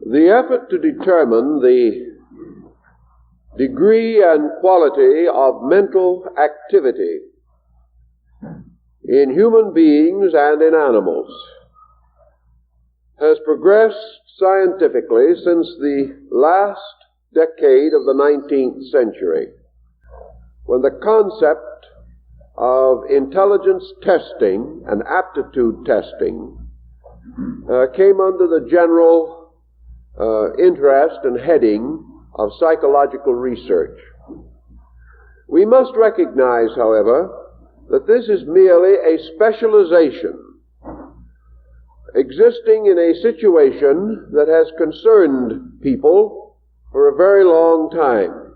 The effort to determine the degree and quality of mental activity in human beings and in animals has progressed scientifically since the last decade of the 19th century, when the concept of intelligence testing and aptitude testing came under the general interest and heading of psychological research. We must recognize, however, that this is merely a specialization existing in a situation that has concerned people for a very long time.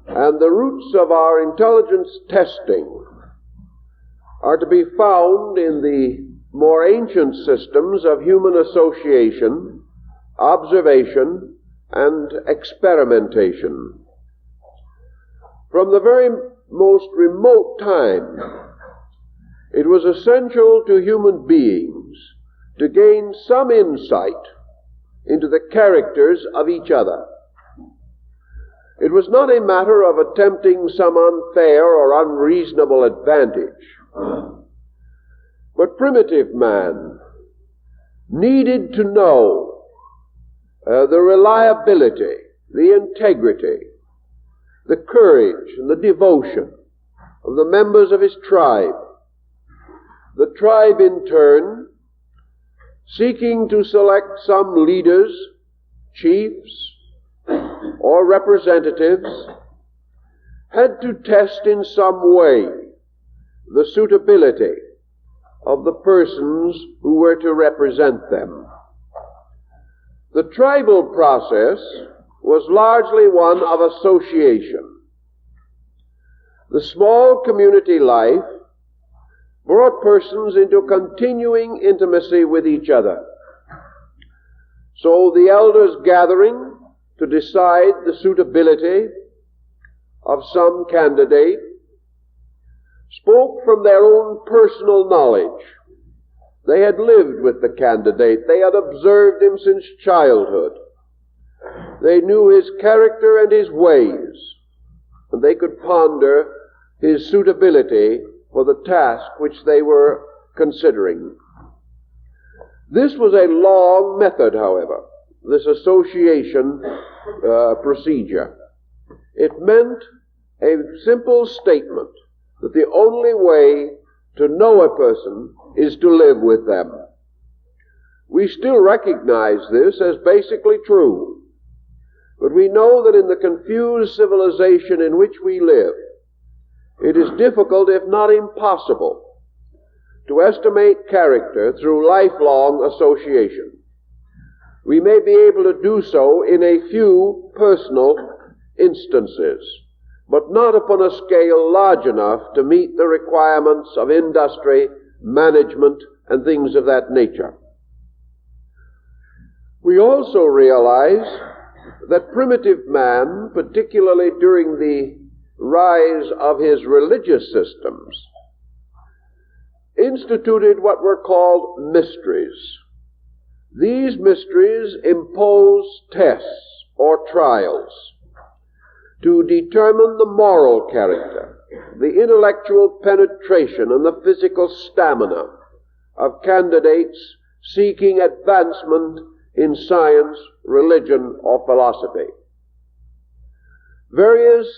And the roots of our intelligence testing are to be found in the more ancient systems of human association, observation, and experimentation. From the very most remote time, it was essential to human beings to gain some insight into the characters of each other. It was not a matter of attempting some unfair or unreasonable advantage, but primitive man needed to know the reliability, the integrity, the courage, and the devotion of the members of his tribe. The tribe, in turn, seeking to select some leaders, chiefs, or representatives, had to test in some way the suitability of the persons who were to represent them. The tribal process was largely one of association. The small community life brought persons into continuing intimacy with each other. So the elders gathering to decide the suitability of some candidate spoke from their own personal knowledge. They had lived with the candidate. They had observed him since childhood. They knew his character and his ways, and they could ponder his suitability for the task which they were considering. This was a long method, however, this association procedure. It meant a simple statement that the only way to know a person is to live with them. We still recognize this as basically true, but we know that in the confused civilization in which we live, it is difficult, if not impossible, to estimate character through lifelong association. We may be able to do so in a few personal instances, but not upon a scale large enough to meet the requirements of industry, management, and things of that nature. We also realize that primitive man, particularly during the rise of his religious systems, instituted what were called mysteries. These mysteries impose tests or trials to determine the moral character, the intellectual penetration, and the physical stamina of candidates seeking advancement in science, religion, or philosophy. Various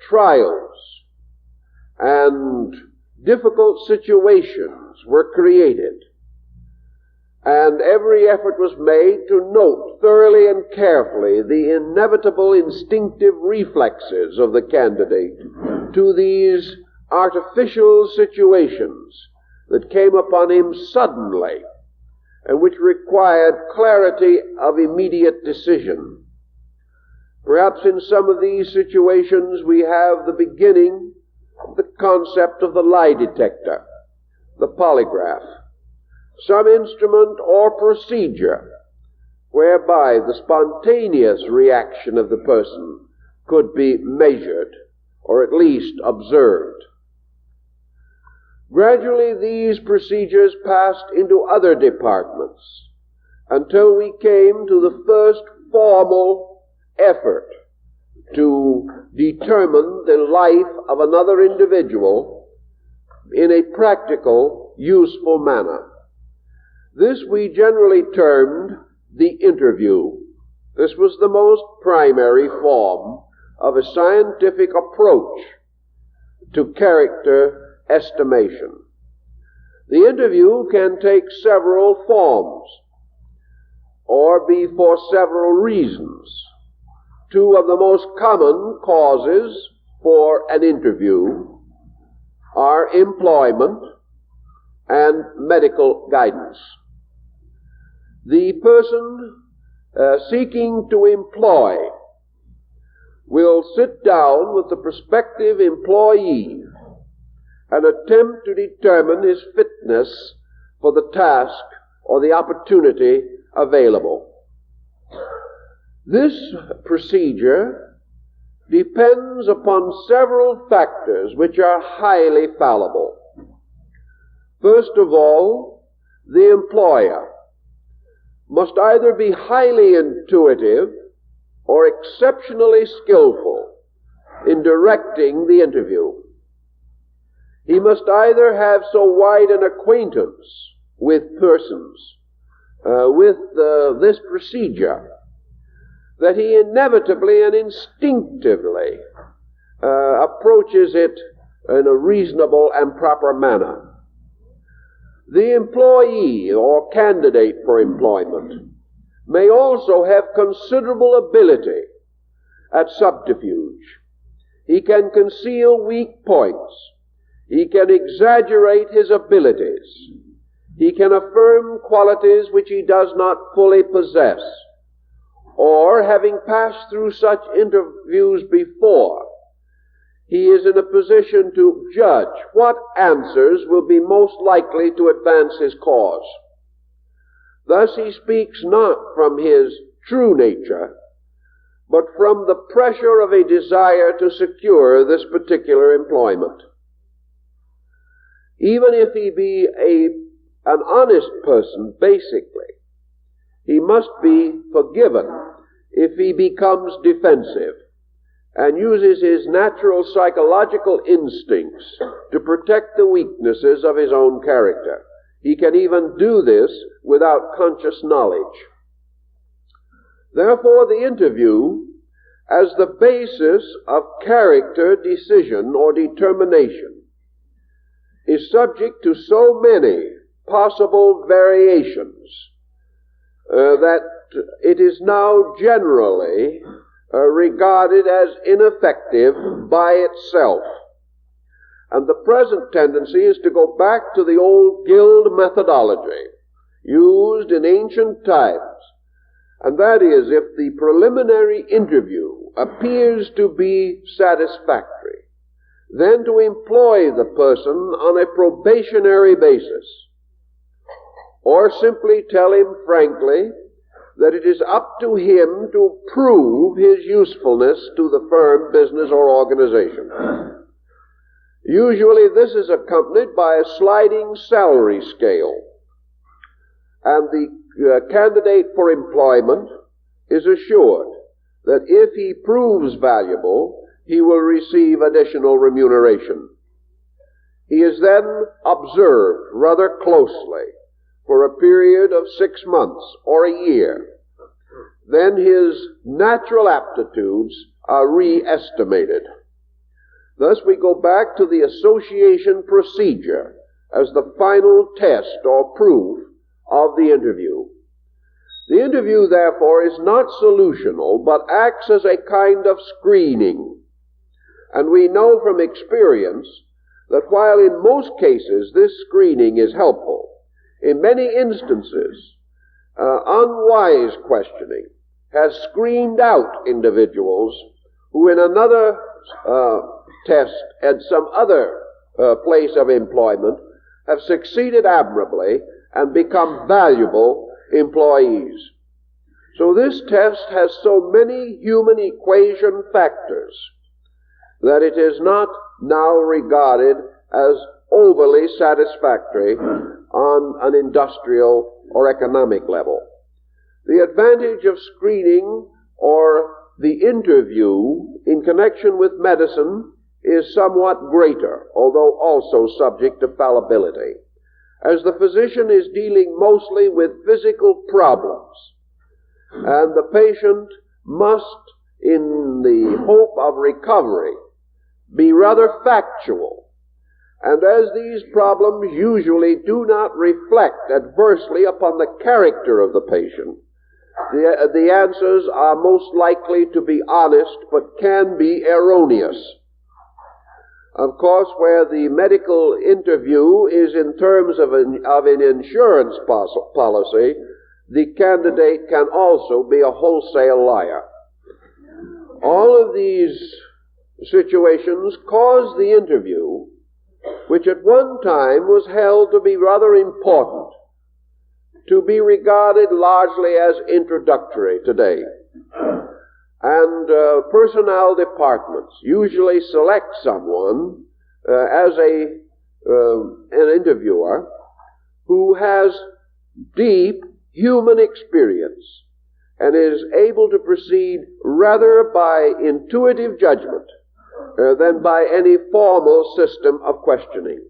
trials and difficult situations were created, and every effort was made to note thoroughly and carefully the inevitable instinctive reflexes of the candidate to these artificial situations that came upon him suddenly and which required clarity of immediate decision. Perhaps in some of these situations we have the beginning of the concept of the lie detector, the polygraph, some instrument or procedure whereby the spontaneous reaction of the person could be measured or at least observed. Gradually these procedures passed into other departments, until we came to the first formal effort to determine the life of another individual in a practical, useful manner. This we generally termed the interview. This was the most primary form of a scientific approach to character estimation. The interview can take several forms, or be for several reasons. Two of the most common causes for an interview are employment and medical guidance. The person seeking to employ will sit down with the prospective employee and attempt to determine his fitness for the task or the opportunity available. This procedure depends upon several factors which are highly fallible. First of all, the employer must either be highly intuitive or exceptionally skillful in directing the interview. He must either have so wide an acquaintance with persons, with this procedure, that he inevitably and instinctively approaches it in a reasonable and proper manner. The employee or candidate for employment may also have considerable ability at subterfuge. He can conceal weak points. He can exaggerate his abilities. He can affirm qualities which he does not fully possess. Or, having passed through such interviews before, he is in a position to judge what answers will be most likely to advance his cause. Thus he speaks not from his true nature, but from the pressure of a desire to secure this particular employment. Even if he be an honest person, basically, he must be forgiven if he becomes defensive and uses his natural psychological instincts to protect the weaknesses of his own character. He can even do this without conscious knowledge. Therefore, the interview, as the basis of character decision or determination, is subject to so many possible variations that it is now generally regarded as ineffective by itself. And the present tendency is to go back to the old guild methodology used in ancient times. And that is, if the preliminary interview appears to be satisfactory, then to employ the person on a probationary basis, or simply tell him frankly that it is up to him to prove his usefulness to the firm, business, or organization. Usually this is accompanied by a sliding salary scale, and the candidate for employment is assured that if he proves valuable, he will receive additional remuneration. He is then observed rather closely for a period of 6 months or a year. Then his natural aptitudes are re-estimated. Thus we go back to the association procedure as the final test or proof of the interview. The interview, therefore, is not solutional, but acts as a kind of screening. And we know from experience that while in most cases this screening is helpful, in many instances, unwise questioning has screened out individuals who in another test at some other place of employment have succeeded admirably and become valuable employees. So this test has so many human equation factors that it is not now regarded as overly satisfactory on an industrial or economic level. The advantage of screening or the interview in connection with medicine is somewhat greater, although also subject to fallibility, as the physician is dealing mostly with physical problems, and the patient must, in the hope of recovery, be rather factual. And as these problems usually do not reflect adversely upon the character of the patient, the answers are most likely to be honest, but can be erroneous. Of course, where the medical interview is in terms of an insurance policy, the candidate can also be a wholesale liar. All of these situations cause the interview, which at one time was held to be rather important, to be regarded largely as introductory today. And personnel departments usually select someone as an interviewer who has deep human experience and is able to proceed rather by intuitive judgment than by any formal system of questioning.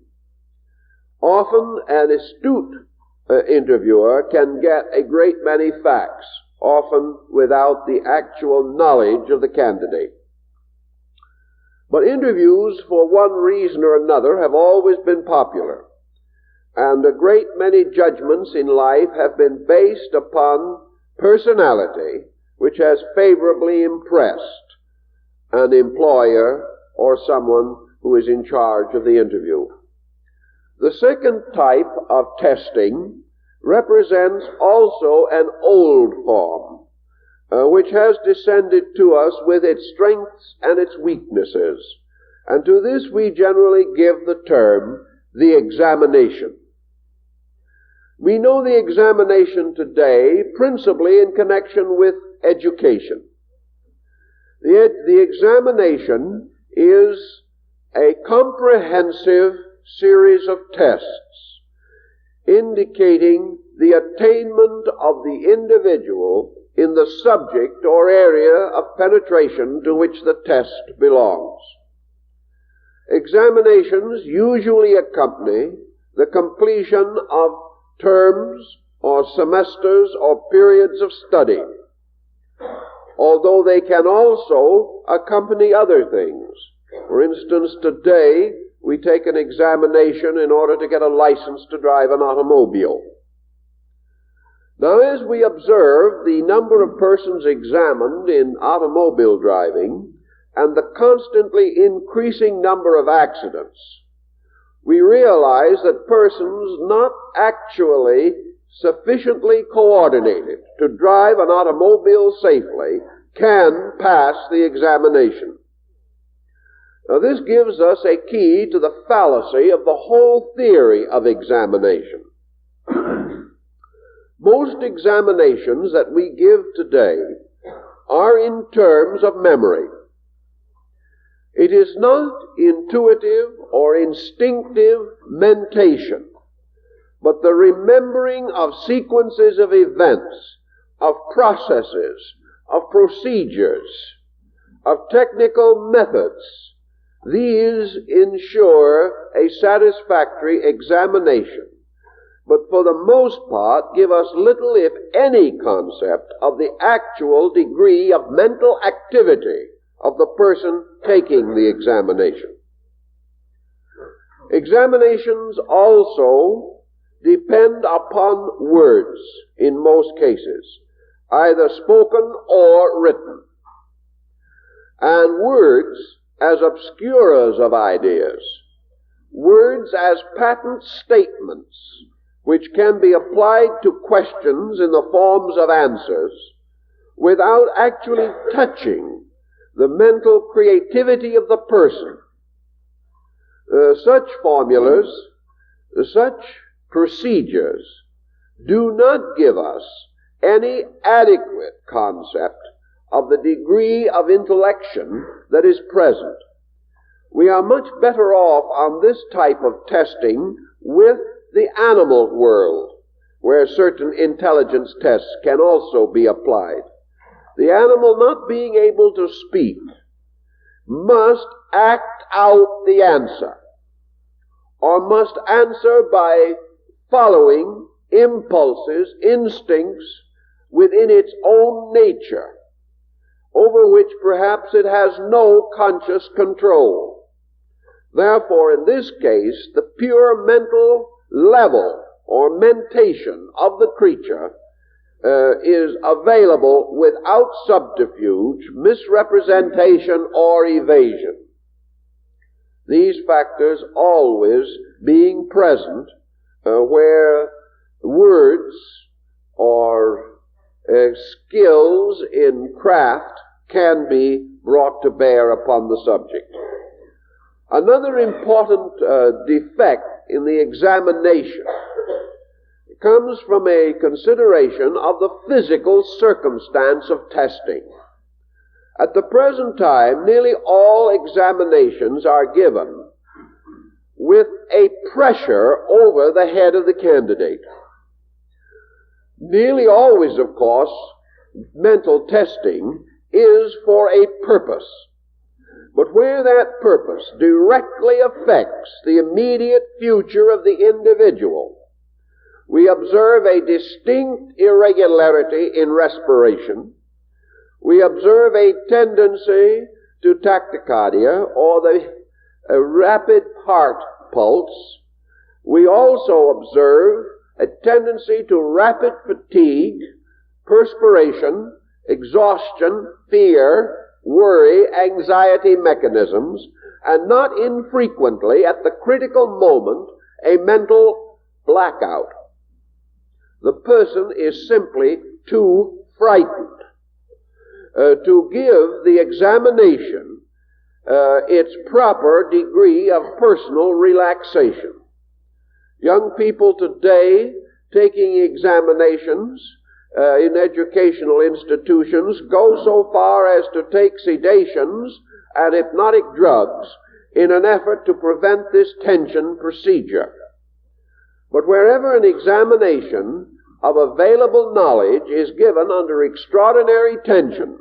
Often an astute interviewer can get a great many facts, often without the actual knowledge of the candidate. But interviews, for one reason or another, have always been popular, and a great many judgments in life have been based upon personality which has favorably impressed an employer or someone who is in charge of the interview. The second type of testing represents also an old form, which has descended to us with its strengths and its weaknesses. And to this we generally give the term the examination. We know the examination today principally in connection with education. The examination is a comprehensive series of tests indicating the attainment of the individual in the subject or area of penetration to which the test belongs. Examinations usually accompany the completion of terms or semesters or periods of study, although they can also accompany other things. For instance, today we take an examination in order to get a license to drive an automobile. Now, as we observe the number of persons examined in automobile driving and the constantly increasing number of accidents, we realize that persons not actually sufficiently coordinated to drive an automobile safely can pass the examination. Now, this gives us a key to the fallacy of the whole theory of examination. Most examinations that we give today are in terms of memory. It is not intuitive or instinctive mentation, but the remembering of sequences of events, of processes, of procedures, of technical methods. These ensure a satisfactory examination, but for the most part give us little, if any, concept of the actual degree of mental activity of the person taking the examination. Examinations also depend upon words in most cases, either spoken or written. And words as obscurers of ideas, words as patent statements which can be applied to questions in the forms of answers without actually touching the mental creativity of the person. Such formulas, such procedures do not give us any adequate concept of the degree of intellection that is present. We are much better off on this type of testing with the animal world, where certain intelligence tests can also be applied. The animal, not being able to speak, must act out the answer, or must answer by following impulses, instincts within its own nature, over which perhaps it has no conscious control. Therefore, in this case, the pure mental level or mentation of the creature is available without subterfuge, misrepresentation, or evasion. These factors always being present where words or skills in craft can be brought to bear upon the subject. Another important defect in the examination comes from a consideration of the physical circumstance of testing. At the present time, nearly all examinations are given with a pressure over the head of the candidate. Nearly always, of course, mental testing is for a purpose. But where that purpose directly affects the immediate future of the individual, we observe a distinct irregularity in respiration. We observe a tendency to tachycardia, or the rapid heart pulse. We also observe a tendency to rapid fatigue, perspiration, exhaustion, fear, worry, anxiety mechanisms, and not infrequently, at the critical moment, a mental blackout. The person is simply too frightened to give the examination its proper degree of personal relaxation. Young people today taking examinations in educational institutions go so far as to take sedations and hypnotic drugs in an effort to prevent this tension procedure. But wherever an examination of available knowledge is given under extraordinary tension,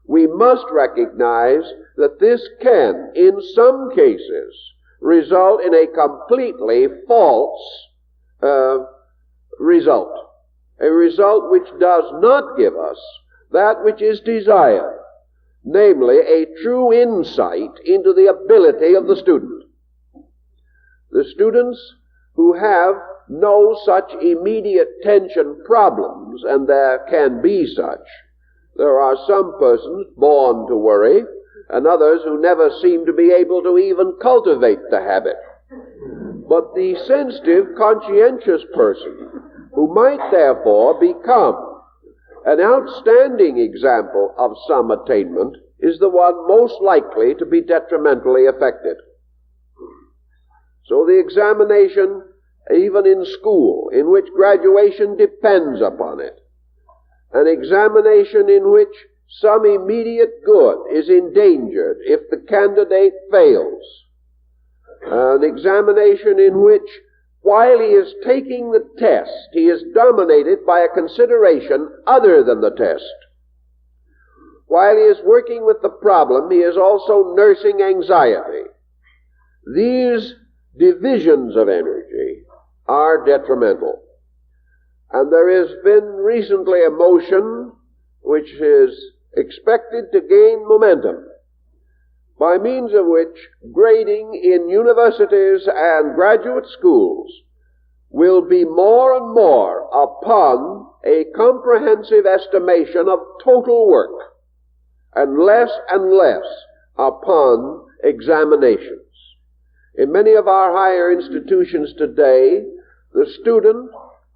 we must recognize that this can, in some cases, result in a completely false result. A result which does not give us that which is desired, namely a true insight into the ability of the student. The students who have no such immediate tension problems, and there can be such. There are some persons born to worry, and others who never seem to be able to even cultivate the habit. But the sensitive, conscientious person, who might therefore become an outstanding example of some attainment, is the one most likely to be detrimentally affected. So the examination, even in school, in which graduation depends upon it, an examination in which some immediate good is endangered if the candidate fails, an examination in which, while he is taking the test, he is dominated by a consideration other than the test. While he is working with the problem, he is also nursing anxiety. These divisions of energy are detrimental. And there has been recently a motion which is expected to gain momentum, by means of which grading in universities and graduate schools will be more and more upon a comprehensive estimation of total work, and less upon examinations. In many of our higher institutions today, the student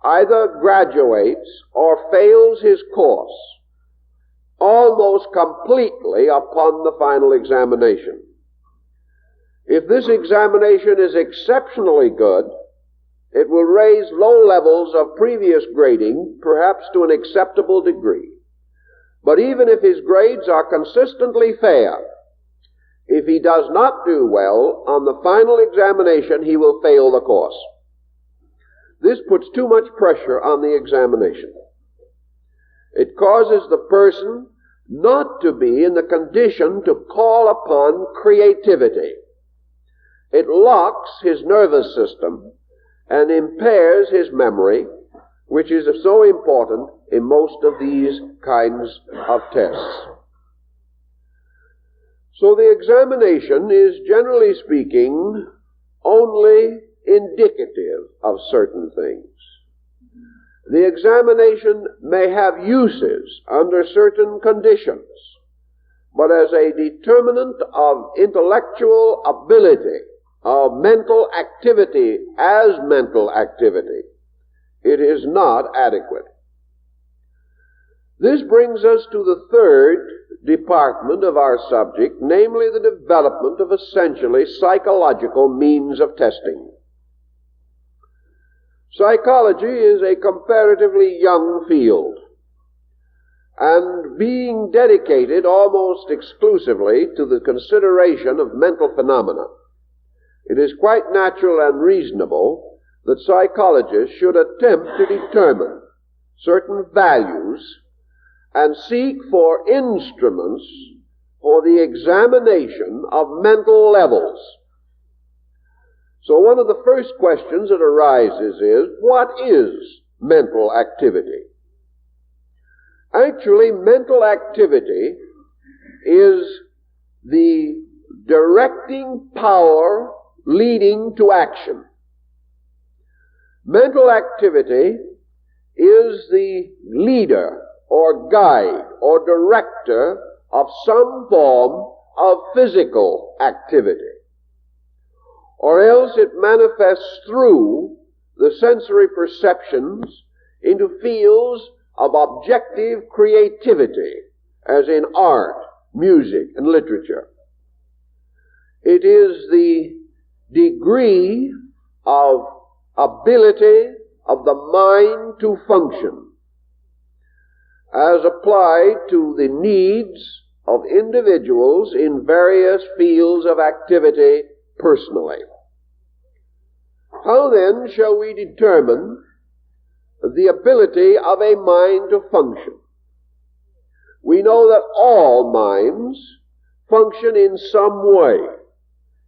either graduates or fails his course almost completely upon the final examination. If this examination is exceptionally good, it will raise low levels of previous grading, perhaps to an acceptable degree. But even if his grades are consistently fair, if he does not do well on the final examination, he will fail the course. this puts too much pressure on the examination. It causes the person not to be in the condition to call upon creativity. It locks his nervous system and impairs his memory, which is so important in most of these kinds of tests. So the examination is, generally speaking, only indicative of certain things. The examination may have uses under certain conditions, but as a determinant of intellectual ability, of mental activity as mental activity, it is not adequate. This brings us to the third department of our subject, namely the development of essentially psychological means of testing. Psychology is a comparatively young field, and being dedicated almost exclusively to the consideration of mental phenomena, it is quite natural and reasonable that psychologists should attempt to determine certain values and seek for instruments for the examination of mental levels. So one of the first questions that arises is, what is mental activity? Actually, mental activity is the directing power leading to action. Mental activity is the leader or guide or director of some form of physical activity, or else it manifests through the sensory perceptions into fields of objective creativity, as in art, music, and literature. It is the degree of ability of the mind to function as applied to the needs of individuals in various fields of activity personally. How then shall we determine the ability of a mind to function? We know that all minds function in some way.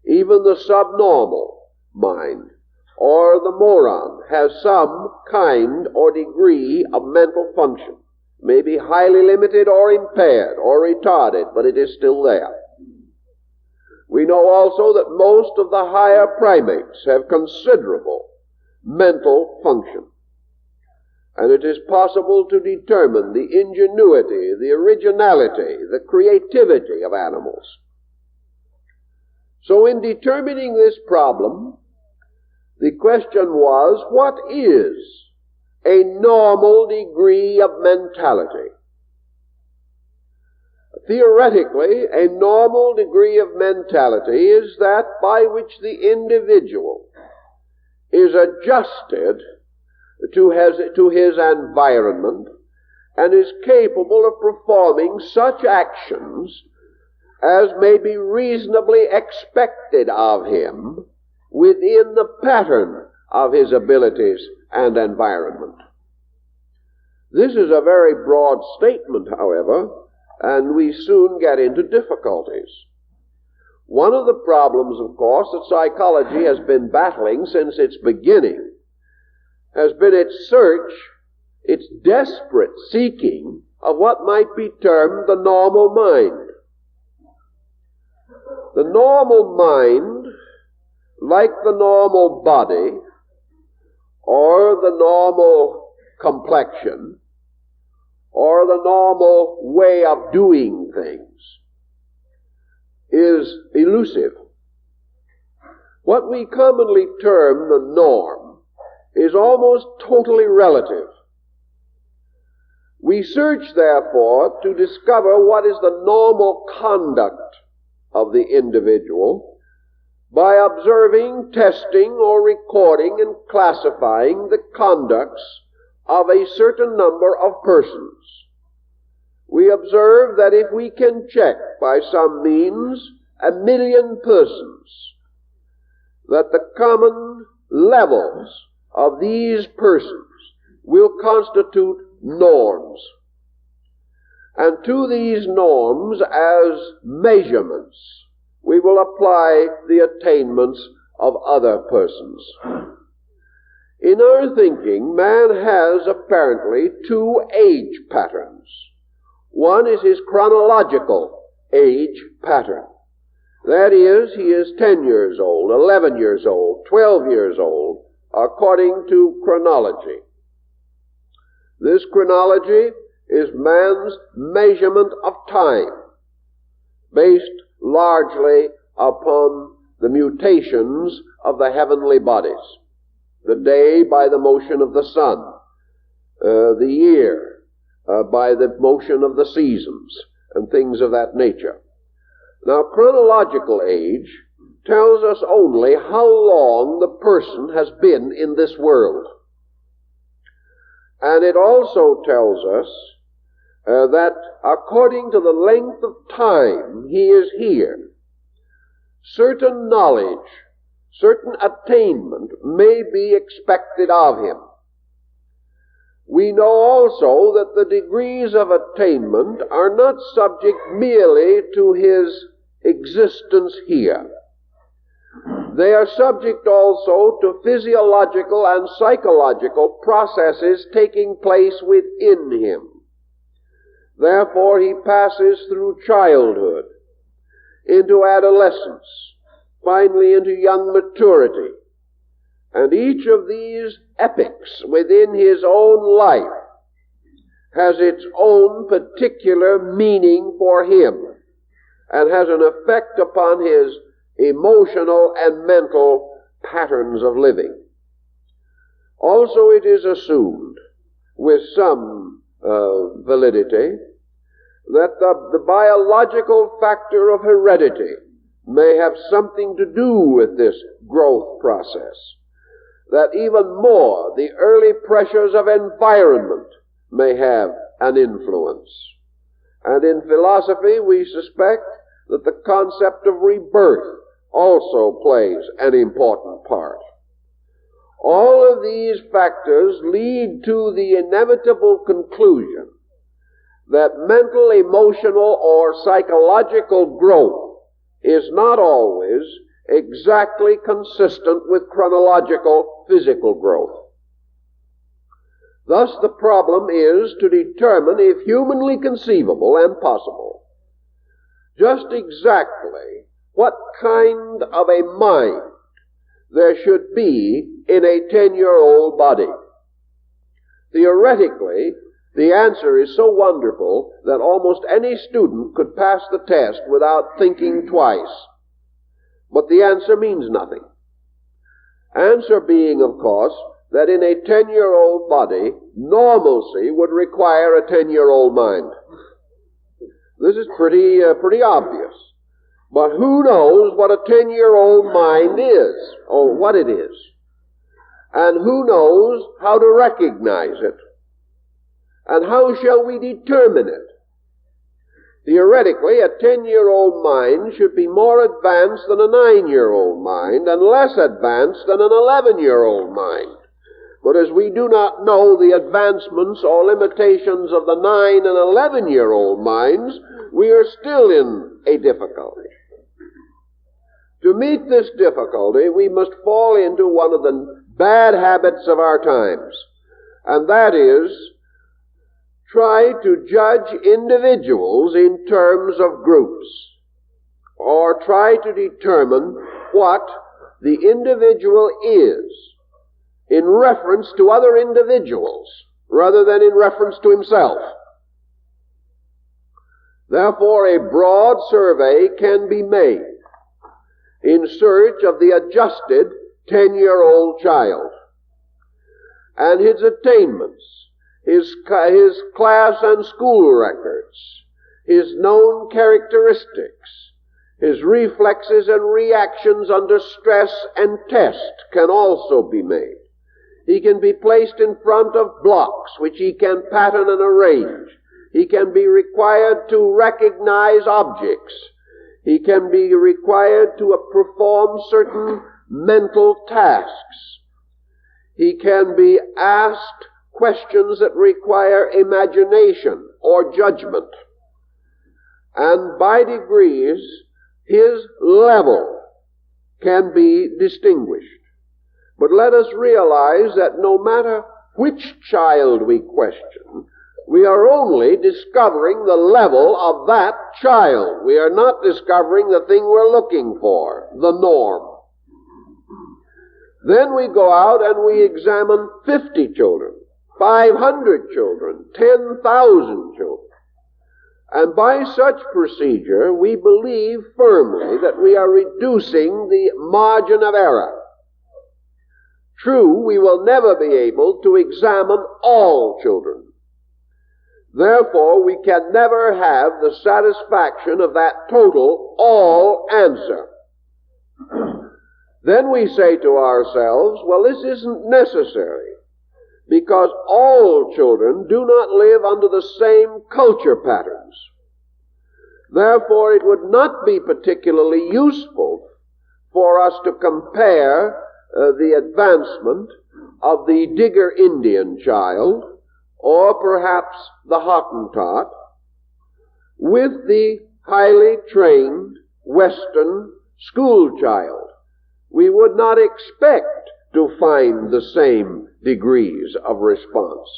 Even the subnormal mind or the moron has some kind or degree of mental function. It may be highly limited or impaired or retarded, but it is still there. We know also that most of the higher primates have considerable mental function. And it is possible to determine the ingenuity, the originality, the creativity of animals. So in determining this problem, the question was, what is a normal degree of mentality? Theoretically, a normal degree of mentality is that by which the individual is adjusted to his environment and is capable of performing such actions as may be reasonably expected of him within the pattern of his abilities and environment. This is a very broad statement, however, and we soon get into difficulties. One of the problems, of course, that psychology has been battling since its beginning has been its search, its desperate seeking of what might be termed the normal mind. The normal mind, like the normal body, or the normal complexion, or the normal way of doing things, is elusive. What we commonly term the norm is almost totally relative. We search, therefore, to discover what is the normal conduct of the individual by observing, testing, or recording and classifying the conducts of a certain number of persons. We observe that if we can check by some means 1,000,000 persons, that the common levels of these persons will constitute norms. And to these norms, as measurements, we will apply the attainments of other persons. In our thinking, man has apparently two age patterns. One is his chronological age pattern. That is, he is 10 years old, 11 years old, 12 years old, according to chronology. This chronology is man's measurement of time, based largely upon the mutations of the heavenly bodies. The day by the motion of the sun, the year by the motion of the seasons, and things of that nature. Now, chronological age tells us only how long the person has been in this world. And it also tells us that according to the length of time he is here, certain knowledge, certain attainment may be expected of him. We know also that the degrees of attainment are not subject merely to his existence here. They are subject also to physiological and psychological processes taking place within him. Therefore, he passes through childhood, into adolescence, finally into young maturity. And each of these epochs within his own life has its own particular meaning for him and has an effect upon his emotional and mental patterns of living. Also, it is assumed with some validity that the biological factor of heredity may have something to do with this growth process, that even more the early pressures of environment may have an influence. And in philosophy we suspect that the concept of rebirth also plays an important part. All of these factors lead to the inevitable conclusion that mental, emotional, or psychological growth is not always exactly consistent with chronological physical growth. Thus, the problem is to determine, if humanly conceivable and possible, just exactly what kind of a mind there should be in a 10-year-old body. Theoretically, the answer is so wonderful that almost any student could pass the test without thinking twice. But the answer means nothing. Answer being, of course, that in a 10-year-old body, normalcy would require a 10-year-old mind. This is pretty obvious. But who knows what a 10-year-old mind is, or what it is? And who knows how to recognize it? And how shall we determine it? Theoretically, a 10-year-old mind should be more advanced than a 9-year-old mind, and less advanced than an 11-year-old mind. But as we do not know the advancements or limitations of the 9 and 11-year-old minds, we are still in a difficulty. To meet this difficulty, we must fall into one of the bad habits of our times, and that is try to judge individuals in terms of groups, or try to determine what the individual is in reference to other individuals rather than in reference to himself. Therefore, a broad survey can be made in search of the adjusted 10-year-old child and his attainments, his class and school records, his known characteristics, his reflexes and reactions under stress and test can also be made. He can be placed in front of blocks which he can pattern and arrange. He can be required to recognize objects. He can be required to perform certain mental tasks. He can be asked questions that require imagination or judgment. And by degrees, his level can be distinguished. But let us realize that no matter which child we question, we are only discovering the level of that child. We are not discovering the thing we're looking for, the norm. Then we go out and we examine 50 children, 500 children, 10,000 children. And by such procedure, we believe firmly that we are reducing the margin of error. True, we will never be able to examine all children. Therefore, we can never have the satisfaction of that total all answer. Then we say to ourselves, well, this isn't necessary, because all children do not live under the same culture patterns. Therefore, it would not be particularly useful for us to compare the advancement of the Digger Indian child, or perhaps the Hottentot, with the highly trained Western school child. We would not expect to find the same degrees of response.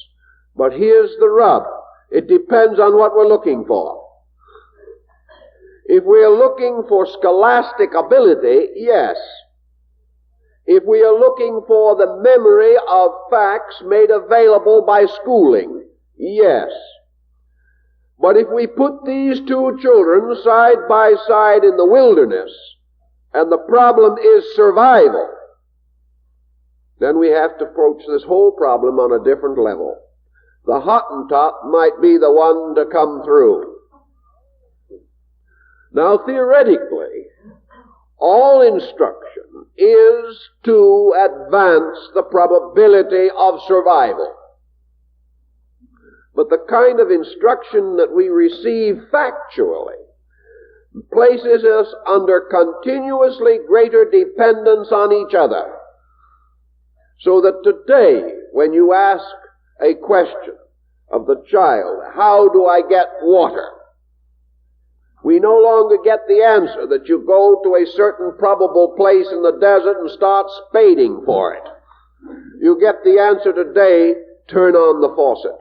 But here's the rub. It depends on what we're looking for. If we're looking for scholastic ability, yes. If we are looking for the memory of facts made available by schooling, yes. But if we put these two children side by side in the wilderness, and the problem is survival, then we have to approach this whole problem on a different level. The Hottentot might be the one to come through. Now, theoretically, all instruction is to advance the probability of survival. But the kind of instruction that we receive factually places us under continuously greater dependence on each other. So that today, when you ask a question of the child, how do I get water? We no longer get the answer that you go to a certain probable place in the desert and start spading for it. You get the answer today, turn on the faucet.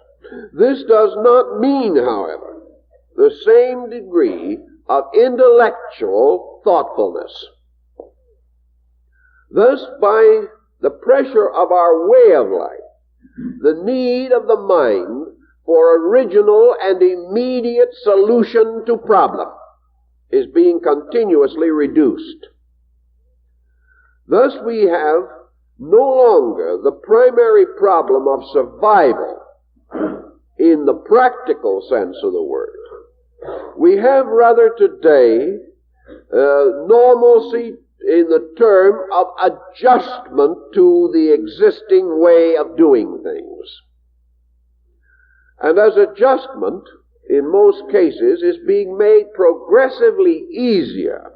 This does not mean, however, the same degree of intellectual thoughtfulness. Thus, by the pressure of our way of life, the need of the mind for original and immediate solution to problem is being continuously reduced. Thus we have no longer the primary problem of survival in the practical sense of the word. We have rather today normalcy in the term of adjustment to the existing way of doing things. And as adjustment, in most cases, is being made progressively easier.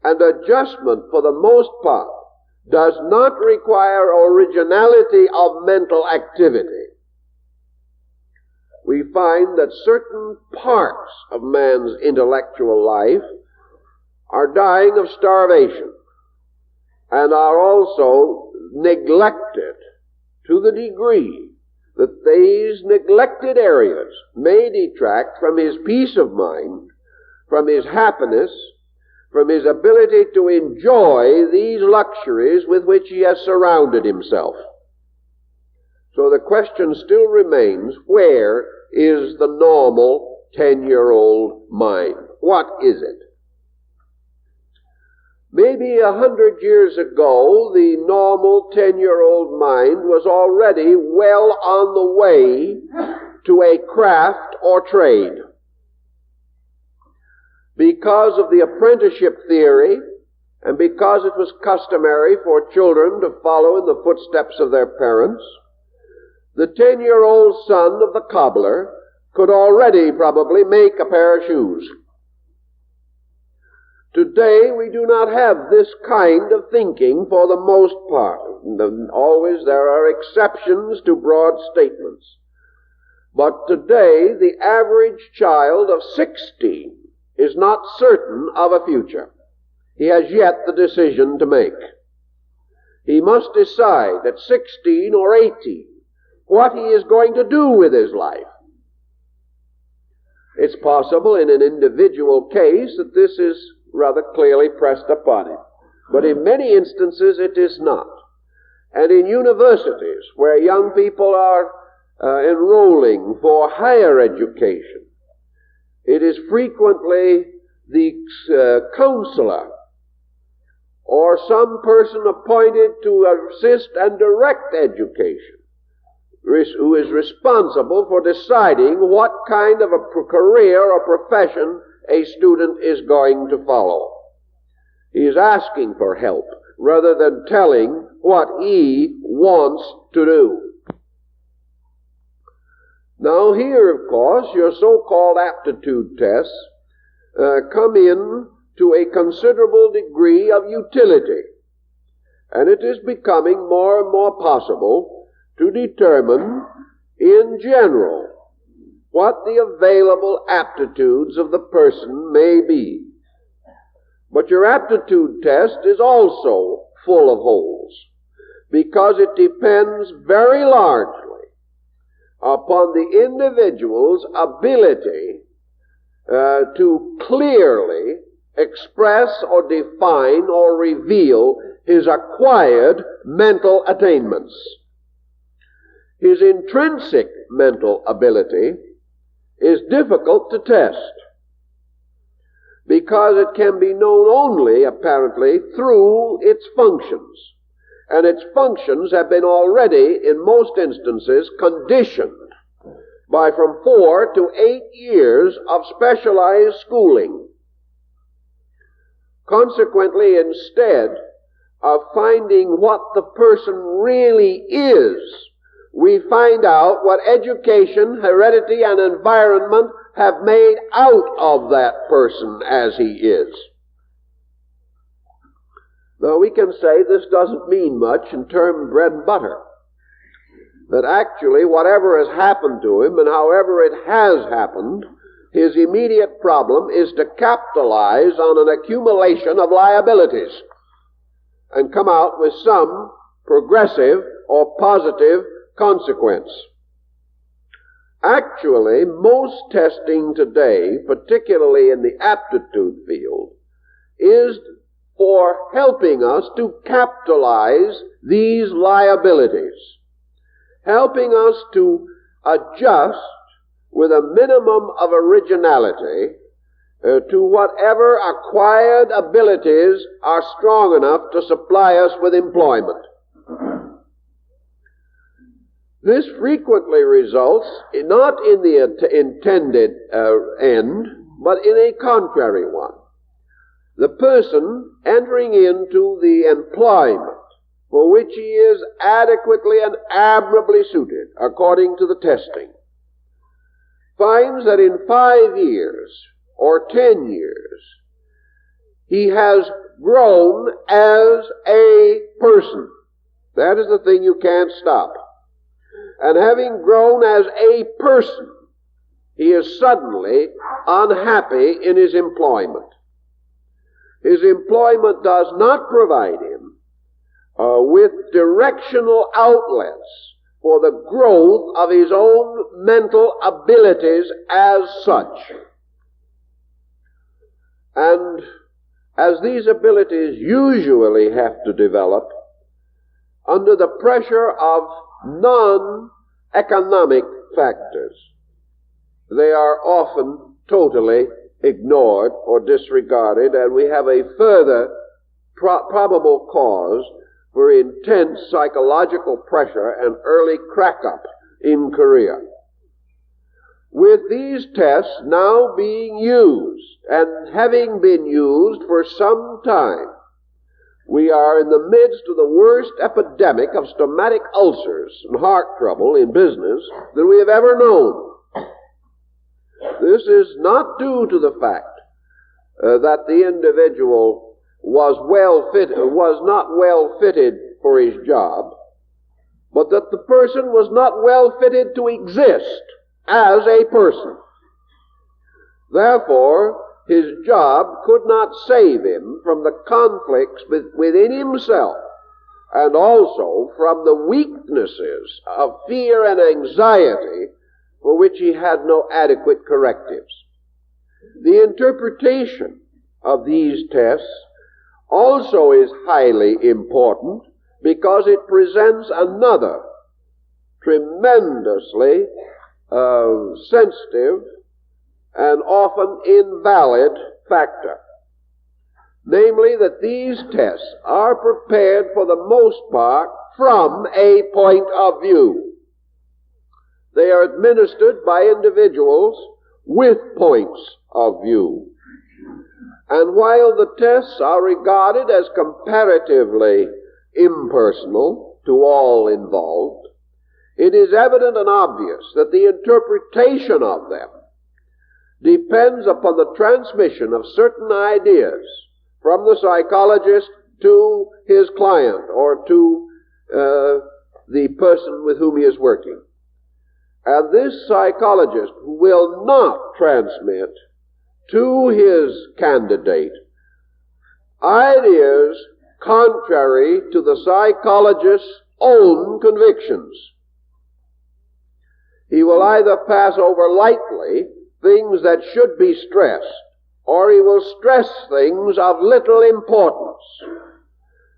And adjustment, for the most part, does not require originality of mental activity. We find that certain parts of man's intellectual life are dying of starvation and are also neglected to the degree that these neglected areas may detract from his peace of mind, from his happiness, from his ability to enjoy these luxuries with which he has surrounded himself. So the question still remains, where is the normal 10-year-old mind? What is it? Maybe 100 years ago, the normal 10-year-old mind was already well on the way to a craft or trade. Because of the apprenticeship theory, and because it was customary for children to follow in the footsteps of their parents, the 10-year-old son of the cobbler could already probably make a pair of shoes. Today, we do not have this kind of thinking for the most part. always there are exceptions to broad statements. But today, the average child of 16 is not certain of a future. He has yet the decision to make. He must decide at 16 or 18 what he is going to do with his life. It's possible in an individual case that this is rather clearly pressed upon him. But in many instances it is not. And in universities where young people are enrolling for higher education, it is frequently the counselor or some person appointed to assist and direct education who is responsible for deciding what kind of a career or profession a student is going to follow. He is asking for help rather than telling what he wants to do. Now here, of course, your so-called aptitude tests come in to a considerable degree of utility. And it is becoming more and more possible to determine in general what the available aptitudes of the person may be. But your aptitude test is also full of holes, because it depends very largely upon the individual's ability to clearly express or define or reveal his acquired mental attainments. His intrinsic mental ability is difficult to test because it can be known only, apparently, through its functions. And its functions have been already, in most instances, conditioned by from 4 to 8 years of specialized schooling. Consequently, instead of finding what the person really is, we find out what education, heredity, and environment have made out of that person as he is. Now, we can say this doesn't mean much in terms of bread and butter. That actually, whatever has happened to him, and however it has happened, his immediate problem is to capitalize on an accumulation of liabilities and come out with some progressive or positive consequence. Actually, most testing today, particularly in the aptitude field, is for helping us to capitalize these liabilities, helping us to adjust with a minimum of originality to whatever acquired abilities are strong enough to supply us with employment. This frequently results not in the intended end, but in a contrary one. The person entering into the employment for which he is adequately and admirably suited, according to the testing, finds that in 5 years or 10 years, he has grown as a person. That is the thing you can't stop. And having grown as a person, he is suddenly unhappy in his employment. His employment does not provide him with directional outlets for the growth of his own mental abilities as such. And as these abilities usually have to develop under the pressure of non-economic factors, they are often totally ignored or disregarded, and we have a further probable cause for intense psychological pressure and early crack-up in career. With these tests now being used, and having been used for some time, we are in the midst of the worst epidemic of stomachic ulcers and heart trouble in business that we have ever known. This is not due to the fact that the individual was not well fitted for his job, but that the person was not well fitted to exist as a person. Therefore, his job could not save him from the conflicts within himself, and also from the weaknesses of fear and anxiety for which he had no adequate correctives. The interpretation of these tests also is highly important because it presents another tremendously sensitive and often invalid factor. Namely, that these tests are prepared for the most part from a point of view. They are administered by individuals with points of view. And while the tests are regarded as comparatively impersonal to all involved, it is evident and obvious that the interpretation of them depends upon the transmission of certain ideas from the psychologist to his client or to the person with whom he is working. And this psychologist will not transmit to his candidate ideas contrary to the psychologist's own convictions. He will either pass over lightly things that should be stressed, or he will stress things of little importance.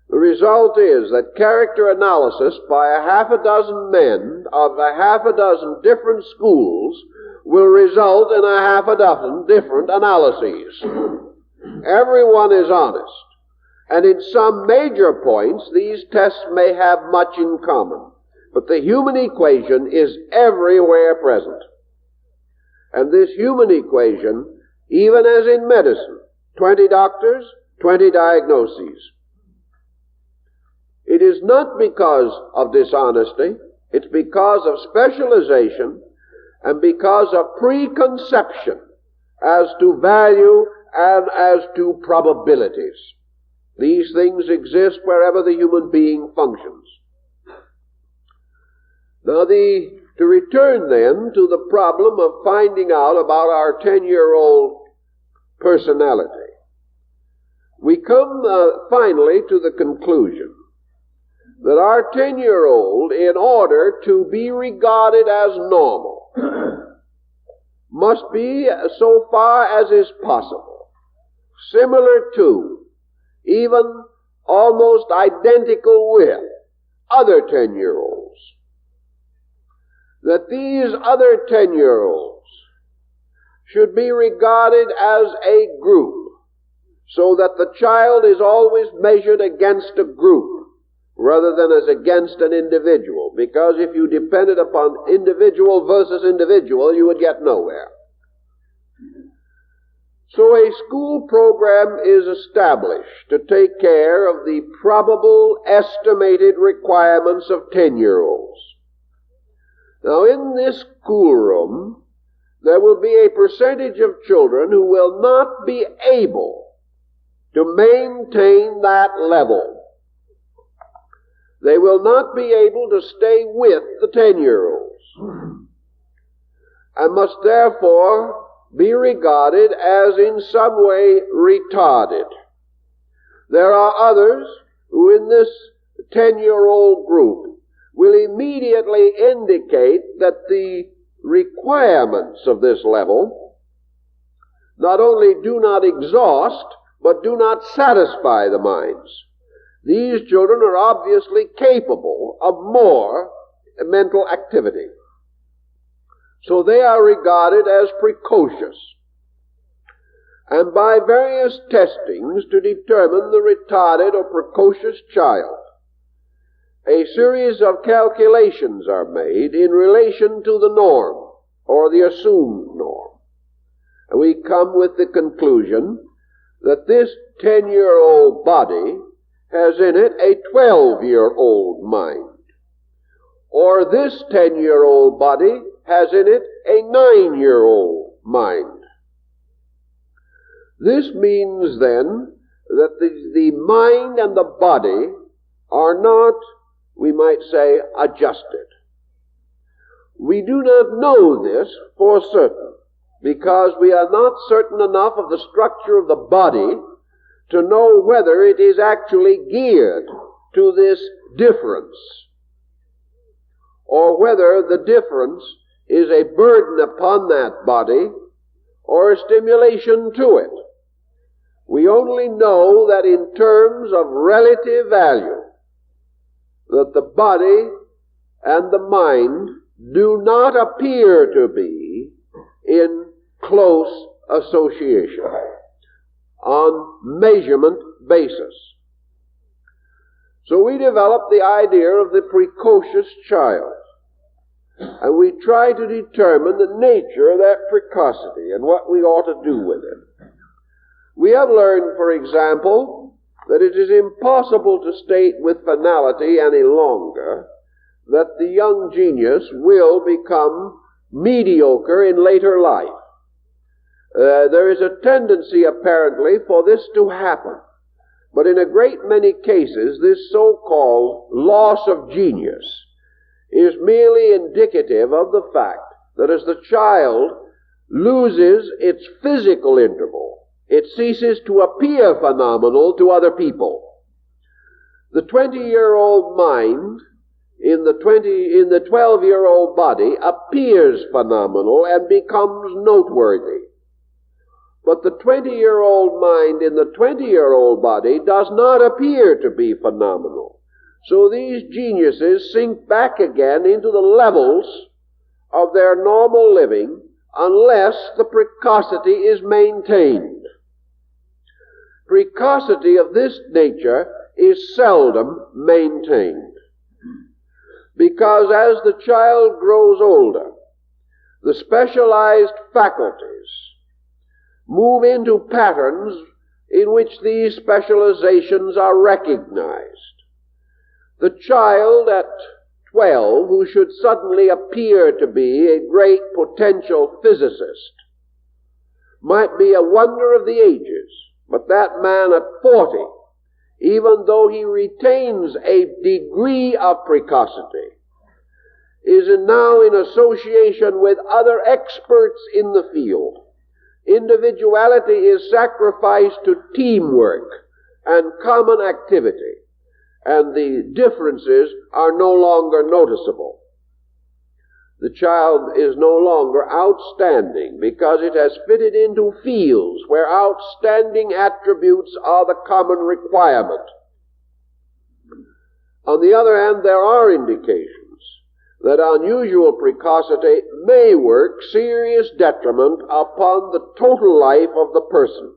The result is that character analysis by a half a dozen men of a half a dozen different schools will result in a half a dozen different analyses. Everyone is honest, and in some major points these tests may have much in common, but the human equation is everywhere present. And this human equation, even as in medicine, 20 doctors, 20 diagnoses. It is not because of dishonesty, it's because of specialization and because of preconception as to value and as to probabilities. These things exist wherever the human being functions. Now, to return then to the problem of finding out about our 10-year-old personality, we come finally to the conclusion that our 10-year-old, in order to be regarded as normal, must be, so far as is possible, similar to, even almost identical with, other 10-year-olds. That these other 10-year-olds should be regarded as a group, so that the child is always measured against a group rather than as against an individual, because if you depended upon individual versus individual, you would get nowhere. So a school program is established to take care of the probable estimated requirements of 10-year-olds. Now, in this schoolroom, there will be a percentage of children who will not be able to maintain that level. They will not be able to stay with the 10-year-olds and must therefore be regarded as in some way retarded. There are others who in this 10-year-old group will immediately indicate that the requirements of this level not only do not exhaust, but do not satisfy the minds. These children are obviously capable of more mental activity. So they are regarded as precocious. And by various testings to determine the retarded or precocious child, a series of calculations are made in relation to the norm, or the assumed norm. And we come with the conclusion that this 10-year-old body has in it a 12-year-old mind, or this 10-year-old body has in it a 9-year-old mind. This means then that the mind and the body are not, we might say, adjusted. We do not know this for certain, because we are not certain enough of the structure of the body to know whether it is actually geared to this difference, or whether the difference is a burden upon that body or a stimulation to it. We only know that in terms of relative value, that the body and the mind do not appear to be in close association on measurement basis. So we develop the idea of the precocious child, and we try to determine the nature of that precocity and what we ought to do with it. We have learned, for example, that it is impossible to state with finality any longer that the young genius will become mediocre in later life. There is a tendency, apparently, for this to happen. But in a great many cases, this so-called loss of genius is merely indicative of the fact that as the child loses its physical interval, it ceases to appear phenomenal to other people. The 20-year-old mind in the 12-year-old body appears phenomenal and becomes noteworthy. But the 20-year-old mind in the 20-year-old body does not appear to be phenomenal. So these geniuses sink back again into the levels of their normal living unless the precocity is maintained. Precocity of this nature is seldom maintained, because as the child grows older, the specialized faculties move into patterns in which these specializations are recognized. The child at 12, who should suddenly appear to be a great potential physicist, might be a wonder of the ages, but that man at 40, even though he retains a degree of precocity, is now in association with other experts in the field. Individuality is sacrificed to teamwork and common activity, and the differences are no longer noticeable. The child is no longer outstanding because it has fitted into fields where outstanding attributes are the common requirement. On the other hand, there are indications that unusual precocity may work serious detriment upon the total life of the person.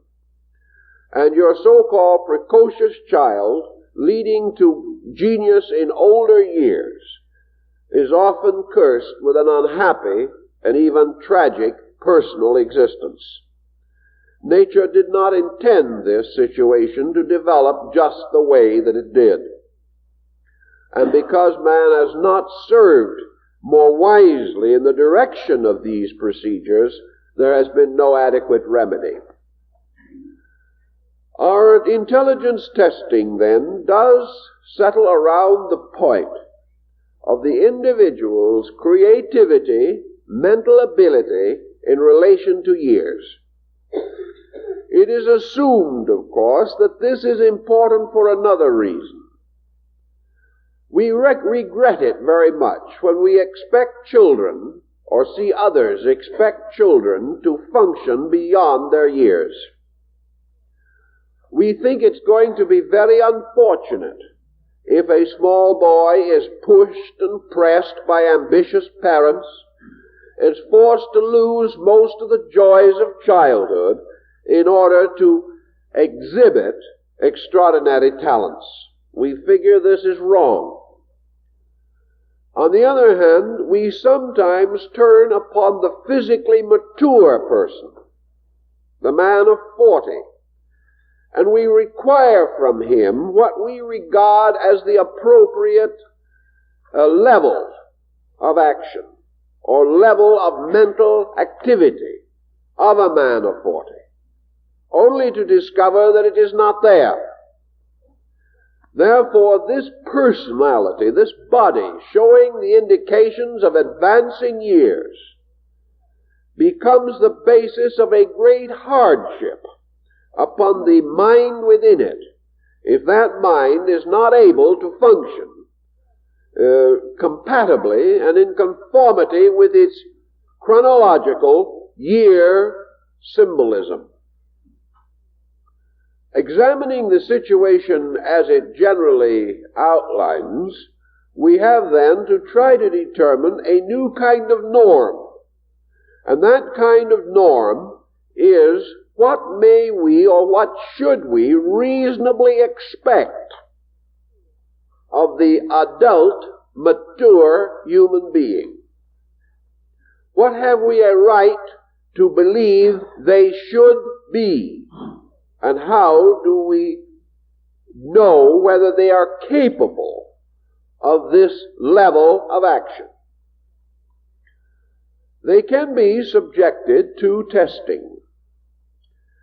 And your so-called precocious child, leading to genius in older years, is often cursed with an unhappy and even tragic personal existence. Nature did not intend this situation to develop just the way that it did. And because man has not served more wisely in the direction of these procedures, there has been no adequate remedy. Our intelligence testing, then, does settle around the point of the individual's creativity, mental ability in relation to years. It is assumed, of course, that this is important for another reason. We regret it very much when we expect children, or see others expect children, to function beyond their years. We think it's going to be very unfortunate if a small boy is pushed and pressed by ambitious parents, is forced to lose most of the joys of childhood in order to exhibit extraordinary talents. We figure this is wrong. On the other hand, we sometimes turn upon the physically mature person, the man of 40, and we require from him what we regard as the appropriate level of action or level of mental activity of a man of 40, only to discover that it is not there. Therefore, this personality, this body, showing the indications of advancing years, becomes the basis of a great hardship upon the mind within it, if that mind is not able to function compatibly and in conformity with its chronological year symbolism. Examining the situation as it generally outlines, we have then to try to determine a new kind of norm. And that kind of norm is, what may we or what should we reasonably expect of the adult, mature human being? What have we a right to believe they should be? And how do we know whether they are capable of this level of action? They can be subjected to testing.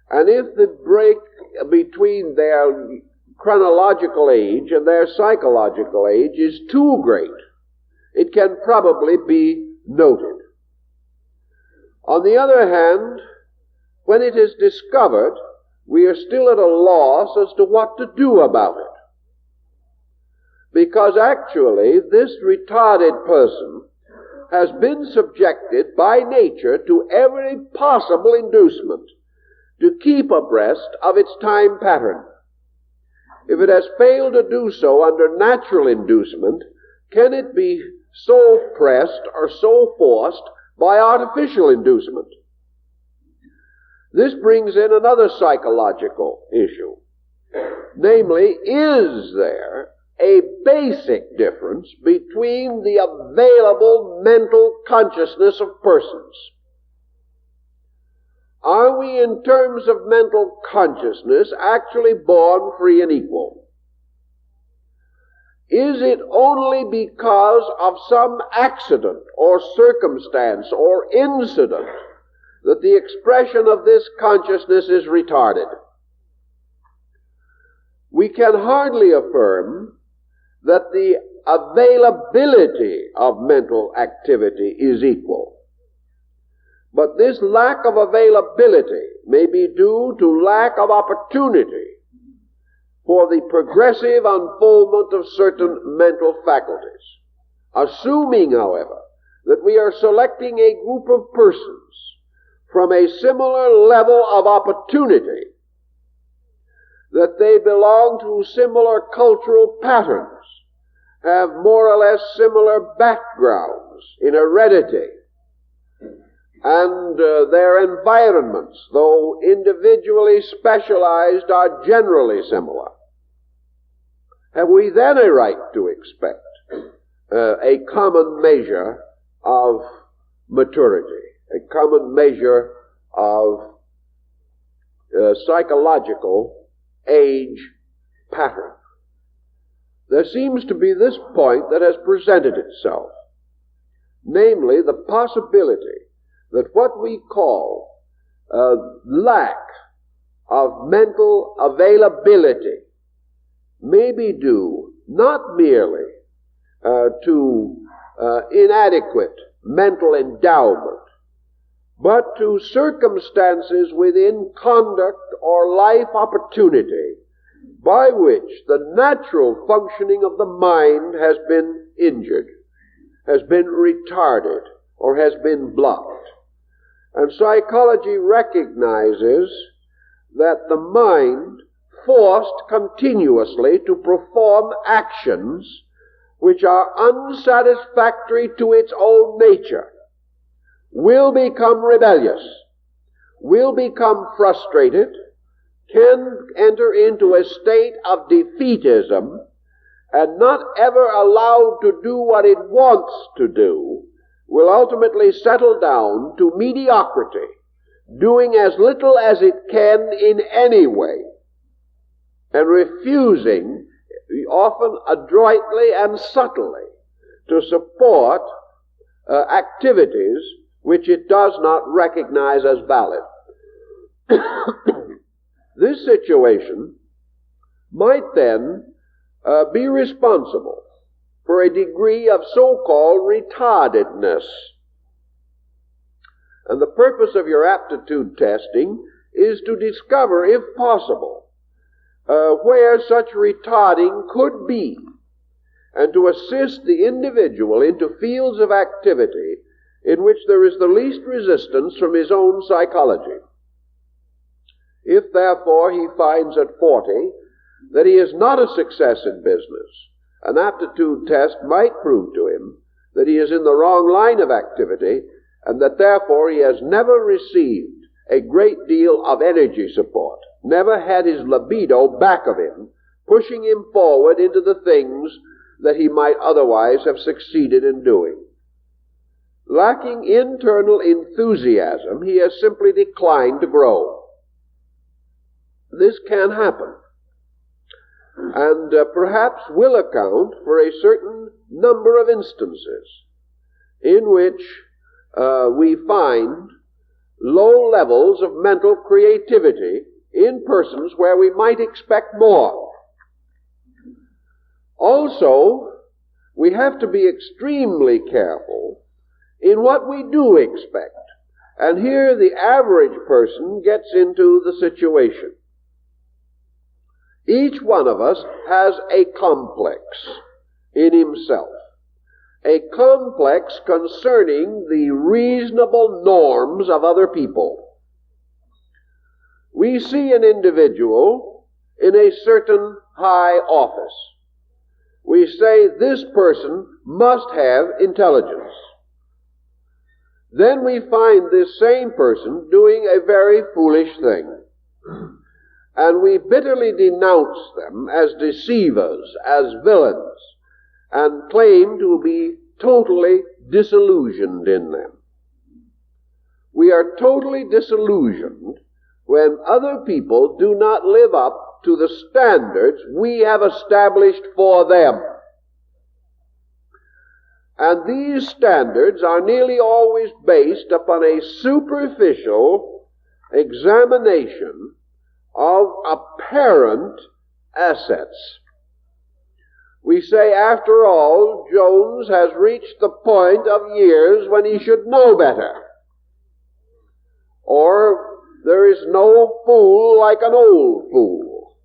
And if the break between their chronological age and their psychological age is too great, it can probably be noted. On the other hand, when it is discovered, we are still at a loss as to what to do about it. Because actually, this retarded person has been subjected by nature to every possible inducement to keep abreast of its time pattern. If it has failed to do so under natural inducement, can it be so pressed or so forced by artificial inducement? This brings in another psychological issue. Namely, is there a basic difference between the available mental consciousness of persons? Are we, in terms of mental consciousness, actually born free and equal? Is it only because of some accident or circumstance or incident that the expression of this consciousness is retarded? We can hardly affirm that the availability of mental activity is equal. But this lack of availability may be due to lack of opportunity for the progressive unfoldment of certain mental faculties. Assuming, however, that we are selecting a group of persons from a similar level of opportunity, that they belong to similar cultural patterns, have more or less similar backgrounds in heredity, and their environments, though individually specialized, are generally similar, have we then a right to expect a common measure of maturity, a common measure of psychological age pattern? There seems to be this point that has presented itself, namely the possibility that what we call lack of mental availability may be due not merely to inadequate mental endowment, but to circumstances within conduct or life opportunity by which the natural functioning of the mind has been injured, has been retarded, or has been blocked. And psychology recognizes that the mind, forced continuously to perform actions which are unsatisfactory to its own nature, will become rebellious, will become frustrated, can enter into a state of defeatism, and not ever allowed to do what it wants to do, will ultimately settle down to mediocrity, doing as little as it can in any way, and refusing, often adroitly and subtly, to support activities which it does not recognize as valid. This situation might then be responsible for a degree of so-called retardedness. And the purpose of your aptitude testing is to discover, if possible, where such retarding could be, and to assist the individual into fields of activity in which there is the least resistance from his own psychology. If, therefore, he finds at 40 that he is not a success in business, an aptitude test might prove to him that he is in the wrong line of activity, and that, therefore, he has never received a great deal of energy support, never had his libido back of him, pushing him forward into the things that he might otherwise have succeeded in doing. Lacking internal enthusiasm, he has simply declined to grow. This can happen, and perhaps will account for a certain number of instances in which we find low levels of mental creativity in persons where we might expect more. Also, we have to be extremely careful in what we do expect. And here the average person gets into the situation. Each one of us has a complex in himself, a complex concerning the reasonable norms of other people. We see an individual in a certain high office. We say this person must have intelligence. Then we find this same person doing a very foolish thing. And we bitterly denounce them as deceivers, as villains, and claim to be totally disillusioned in them. We are totally disillusioned when other people do not live up to the standards we have established for them. And these standards are nearly always based upon a superficial examination of apparent assets. We say, after all, Jones has reached the point of years when he should know better. Or, there is no fool like an old fool.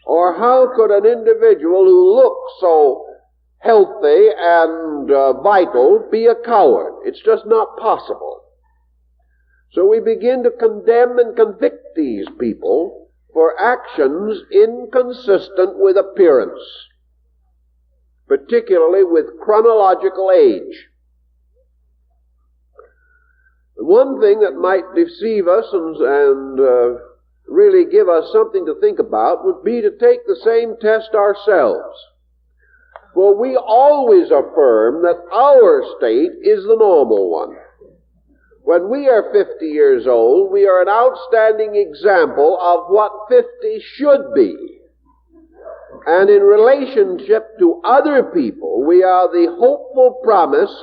Or, how could an individual who looks so healthy and vital be a coward? It's just not possible. So we begin to condemn and convict these people for actions inconsistent with appearance, particularly with chronological age. One thing that might deceive us and really give us something to think about would be to take the same test ourselves. For we always affirm that our state is the normal one. When we are 50 years old, we are an outstanding example of what 50 should be. And in relationship to other people, we are the hopeful promise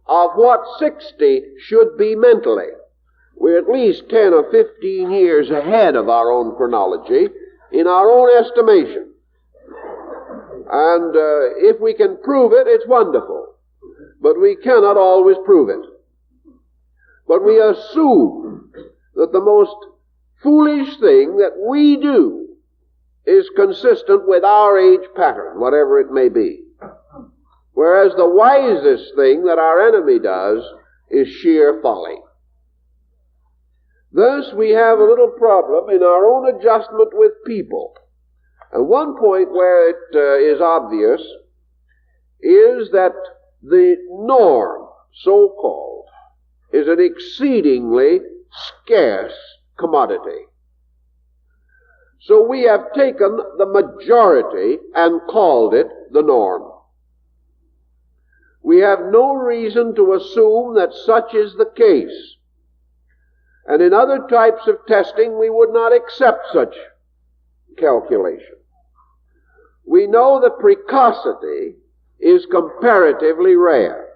of what 60 should be mentally. We're at least 10 or 15 years ahead of our own chronology in our own estimation. And if we can prove it, it's wonderful. But we cannot always prove it. But we assume that the most foolish thing that we do is consistent with our age pattern, whatever it may be. Whereas the wisest thing that our enemy does is sheer folly. Thus, we have a little problem in our own adjustment with people. And one point where it is obvious is that the norm, so-called, is an exceedingly scarce commodity. So we have taken the majority and called it the norm. We have no reason to assume that such is the case. And in other types of testing, we would not accept such calculation. We know that precocity is comparatively rare.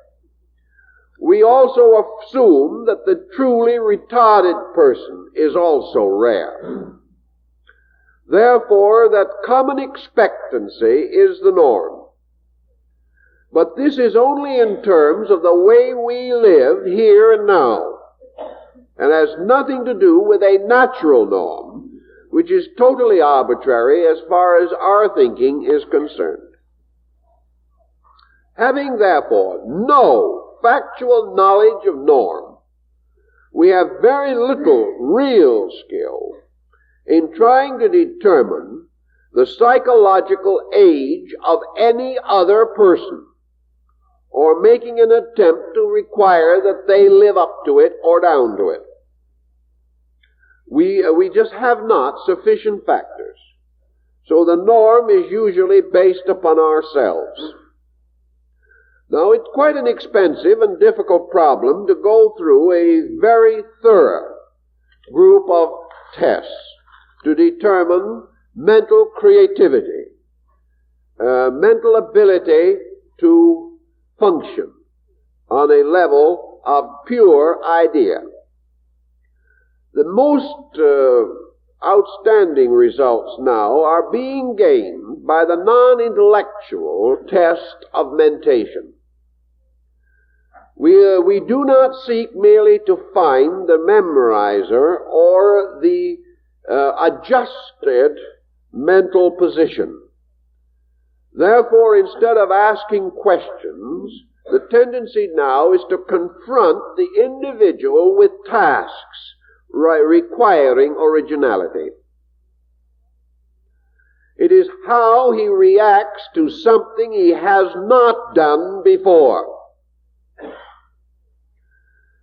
We also assume that the truly retarded person is also rare. therefore, that common expectancy is the norm. But this is only in terms of the way we live here and now, and has nothing to do with a natural norm, which is totally arbitrary as far as our thinking is concerned. Having, therefore, no factual knowledge of norm, we have very little real skill in trying to determine the psychological age of any other person, or making an attempt to require that they live up to it or down to it. We just have not sufficient factors. So the norm is usually based upon ourselves. Now, it's quite an expensive and difficult problem to go through a very thorough group of tests to determine mental creativity, mental ability to function on a level of pure idea. The most outstanding results now are being gained by the non-intellectual test of mentation. We do not seek merely to find the memorizer or the adjusted mental position. Therefore, instead of asking questions, the tendency now is to confront the individual with tasks requiring originality. It is how he reacts to something he has not done before.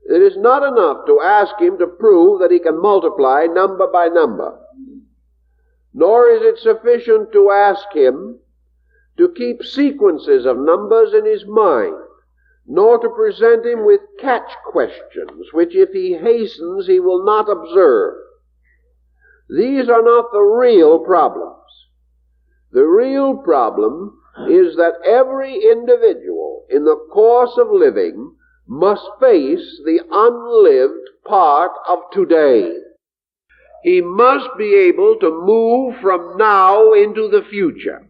It is not enough to ask him to prove that he can multiply number by number, nor is it sufficient to ask him to keep sequences of numbers in his mind, nor to present him with catch questions, which if he hastens he will not observe. These are not the real problems. The real problem is that every individual in the course of living must face the unlived part of today. He must be able to move from now into the future.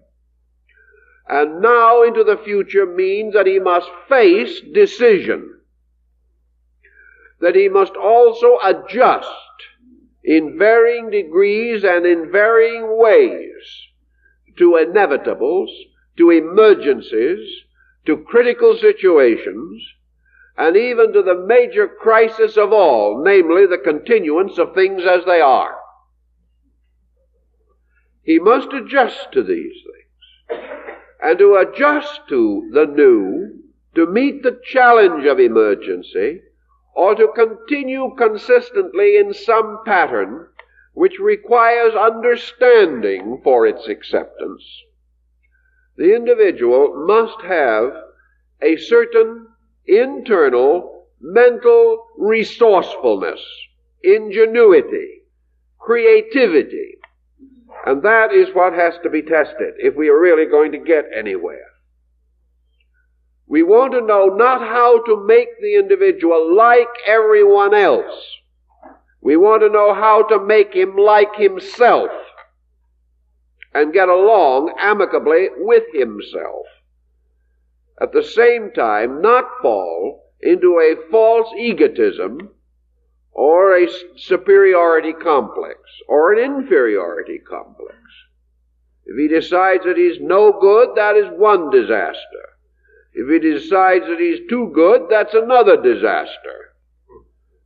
And now into the future means that he must face decision, that he must also adjust in varying degrees and in varying ways to inevitables, to emergencies, to critical situations, and even to the major crisis of all, namely the continuance of things as they are. He must adjust to these things. And to adjust to the new, to meet the challenge of emergency, or to continue consistently in some pattern which requires understanding for its acceptance, the individual must have a certain internal mental resourcefulness, ingenuity, creativity. And that is what has to be tested if we are really going to get anywhere. We want to know not how to make the individual like everyone else. We want to know how to make him like himself and get along amicably with himself. At the same time, not fall into a false egotism or a superiority complex, or an inferiority complex. If he decides that he's no good, that is one disaster. If he decides that he's too good, that's another disaster.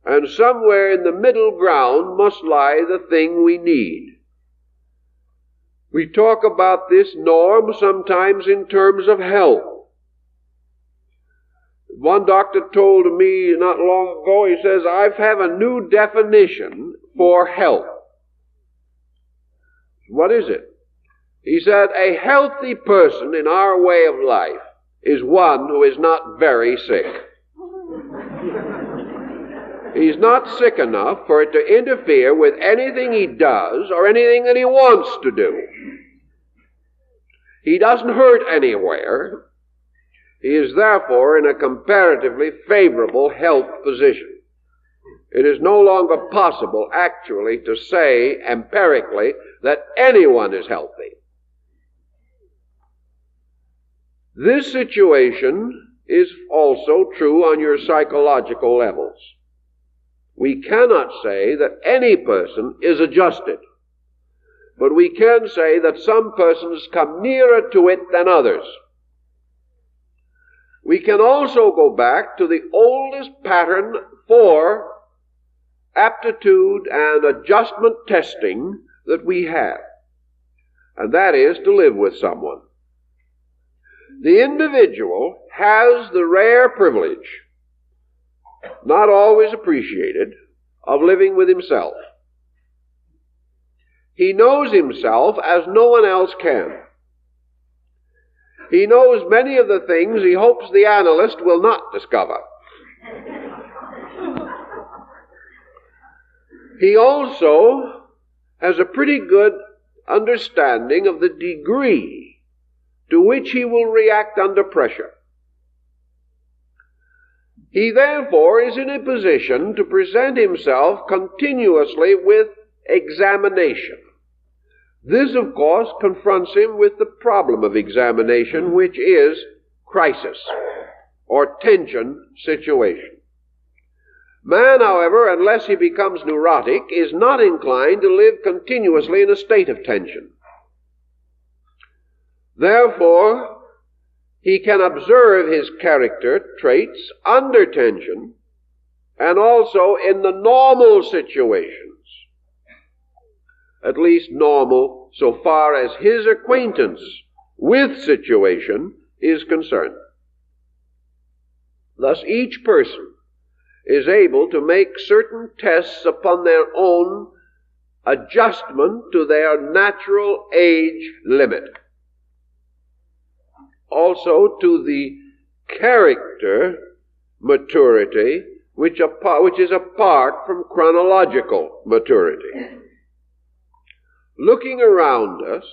And somewhere in the middle ground must lie the thing we need. We talk about this norm sometimes in terms of health. One doctor told me not long ago, he says, I have a new definition for health. What is it? He said, a healthy person in our way of life is one who is not very sick. He's not sick enough for it to interfere with anything he does or anything that he wants to do. He doesn't hurt anywhere. He is therefore in a comparatively favorable health position. It is no longer possible actually to say empirically that anyone is healthy. This situation is also true on your psychological levels. We cannot say that any person is adjusted, but we can say that some persons come nearer to it than others. We can also go back to the oldest pattern for aptitude and adjustment testing that we have, and that is to live with someone. The individual has the rare privilege, not always appreciated, of living with himself. He knows himself as no one else can. He knows many of the things he hopes the analyst will not discover. He also has a pretty good understanding of the degree to which he will react under pressure. He therefore is in a position to present himself continuously with examination. This, of course, confronts him with the problem of examination, which is crisis or tension situation. Man, however, unless he becomes neurotic, is not inclined to live continuously in a state of tension. Therefore, he can observe his character traits under tension and also in the normal situations, at least normal so far as his acquaintance with situation is concerned. Thus, each person is able to make certain tests upon their own adjustment to their natural age limit. Also to the character maturity which is apart from chronological maturity. Looking around us,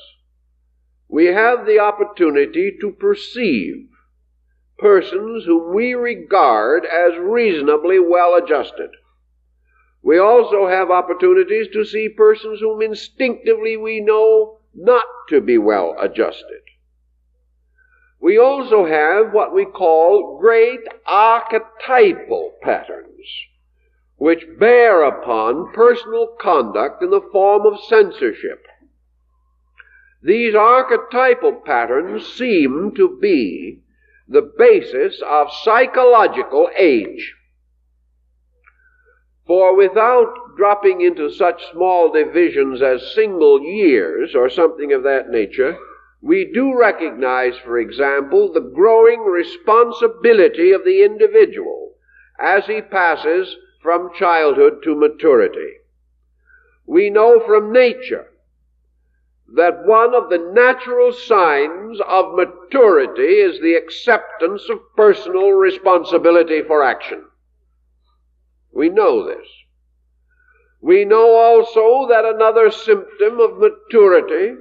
we have the opportunity to perceive persons whom we regard as reasonably well adjusted. We also have opportunities to see persons whom instinctively we know not to be well adjusted. We also have what we call great archetypal patterns, which bear upon personal conduct in the form of censorship. These archetypal patterns seem to be the basis of psychological age. For without dropping into such small divisions as single years or something of that nature, we do recognize, for example, the growing responsibility of the individual as he passes from childhood to maturity. We know from nature that one of the natural signs of maturity is the acceptance of personal responsibility for action. We know this. We know also that another symptom of maturity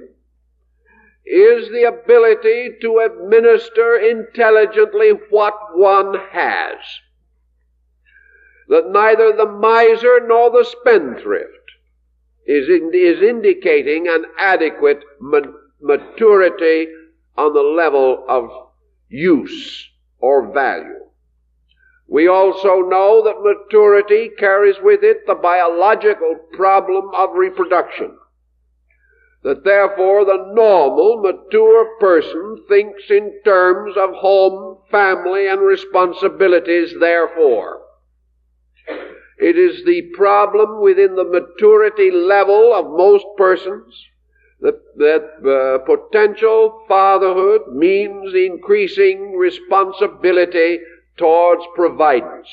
is the ability to administer intelligently what one has. That neither the miser nor the spendthrift is indicating an adequate maturity on the level of use or value. We also know that maturity carries with it the biological problem of reproduction. That therefore the normal, mature person thinks in terms of home, family, and responsibilities therefore. It is the problem within the maturity level of most persons that potential fatherhood means increasing responsibility towards providence,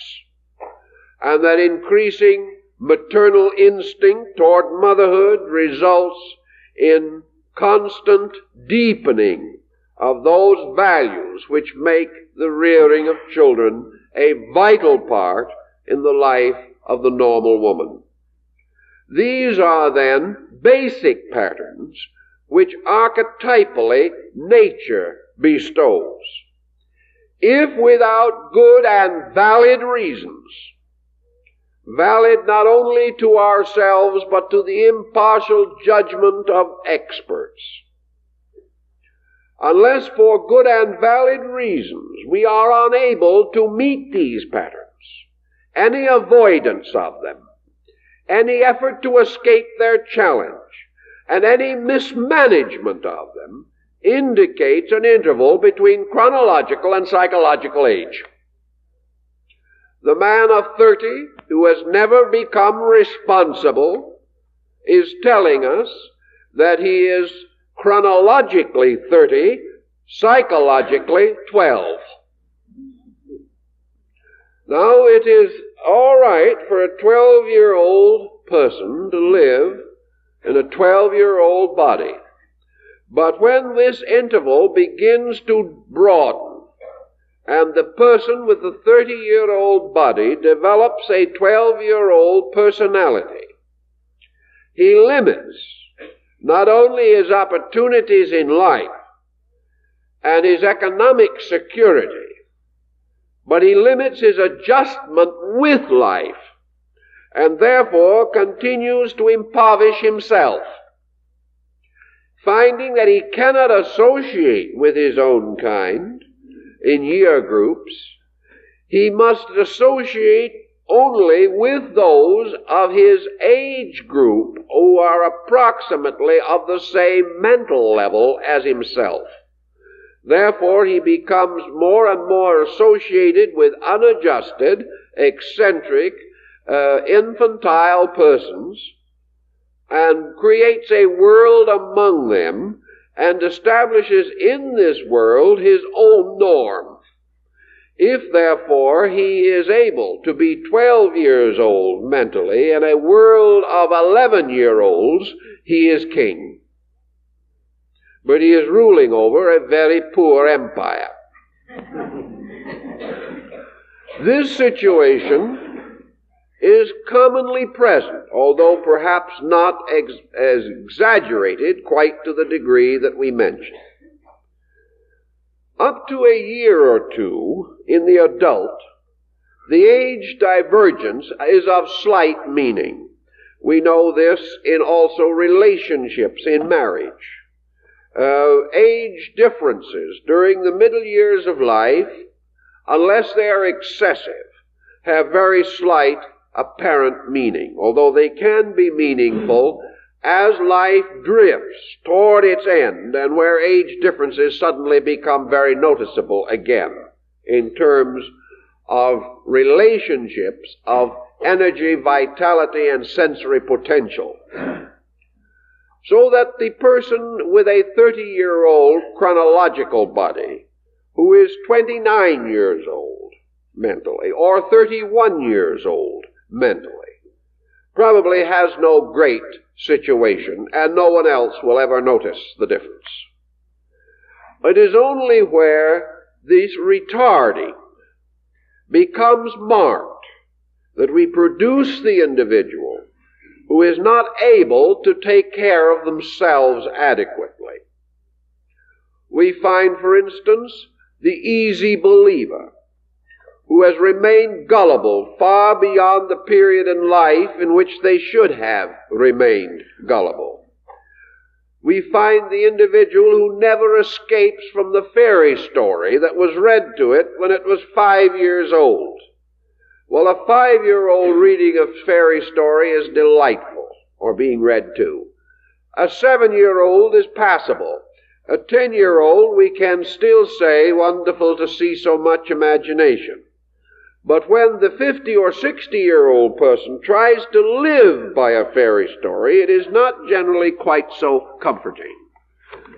and that increasing maternal instinct toward motherhood results in constant deepening of those values which make the rearing of children a vital part in the life of the normal woman. These are then basic patterns which archetypally nature bestows. If without good and valid reasons valid not only to ourselves but to the impartial judgment of experts. Unless for good and valid reasons we are unable to meet these patterns, any avoidance of them, any effort to escape their challenge, and any mismanagement of them indicates an interval between chronological and psychological age. The man of 30 who has never become responsible is telling us that he is chronologically 30, psychologically 12. Now, it is all right for a 12-year-old person to live in a 12-year-old body. But when this interval begins to broaden, and the person with the 30-year-old body develops a 12-year-old personality, he limits not only his opportunities in life and his economic security, but he limits his adjustment with life, and therefore continues to impoverish himself. Finding that he cannot associate with his own kind in year groups, he must associate only with those of his age group who are approximately of the same mental level as himself. Therefore, he becomes more and more associated with unadjusted, eccentric, infantile persons, and creates a world among them, and establishes in this world his own norm. If, therefore, he is able to be 12 years old mentally in a world of 11-year-olds, he is king. But he is ruling over a very poor empire. This situation is commonly present, although perhaps not as exaggerated quite to the degree that we mentioned. Up to a year or two in the adult, the age divergence is of slight meaning. We know this in also relationships in marriage. Age differences during the middle years of life, unless they are excessive, have very slight apparent meaning, although they can be meaningful as life drifts toward its end and where age differences suddenly become very noticeable again in terms of relationships of energy, vitality, and sensory potential. So that the person with a 30-year-old chronological body who is 29 years old mentally or 31 years old mentally probably has no great situation, and no one else will ever notice the difference. It is only where this retarding becomes marked that we produce the individual who is not able to take care of themselves adequately. We find, for instance, the easy believer who has remained gullible far beyond the period in life in which they should have remained gullible. We find the individual who never escapes from the fairy story that was read to it when it was 5 years old. Well, a 5-year-old reading a fairy story is delightful, or being read to. A 7-year-old is passable. A 10-year-old we can still say, wonderful to see so much imagination. But when the 50 or 60-year-old person tries to live by a fairy story, it is not generally quite so comforting.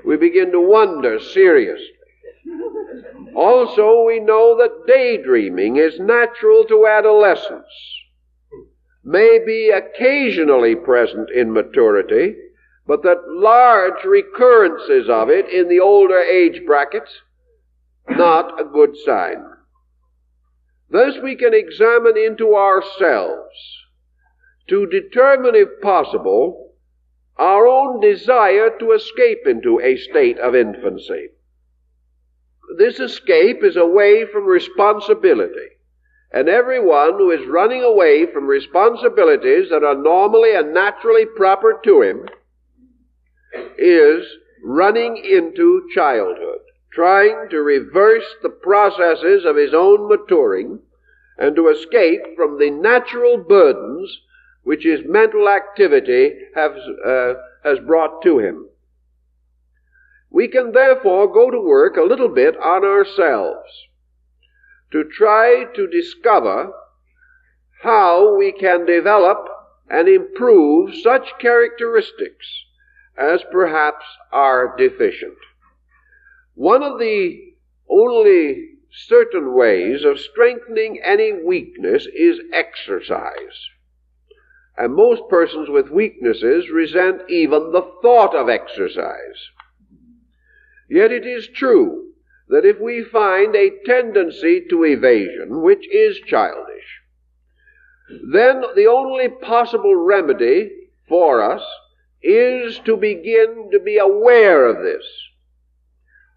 We begin to wonder seriously. Also, we know that daydreaming is natural to adolescence, may be occasionally present in maturity, but that large recurrences of it in the older age brackets, not a good sign. Thus we can examine into ourselves to determine, if possible, our own desire to escape into a state of infancy. This escape is away from responsibility And everyone who is running away from responsibilities that are normally and naturally proper to him is running into childhood, trying to reverse the processes of his own maturing and to escape from the natural burdens which his mental activity has brought to him. We can therefore go to work a little bit on ourselves to try to discover how we can develop and improve such characteristics as perhaps are deficient. One of the only certain ways of strengthening any weakness is exercise. And most persons with weaknesses resent even the thought of exercise. Yet it is true that if we find a tendency to evasion, which is childish, then the only possible remedy for us is to begin to be aware of this,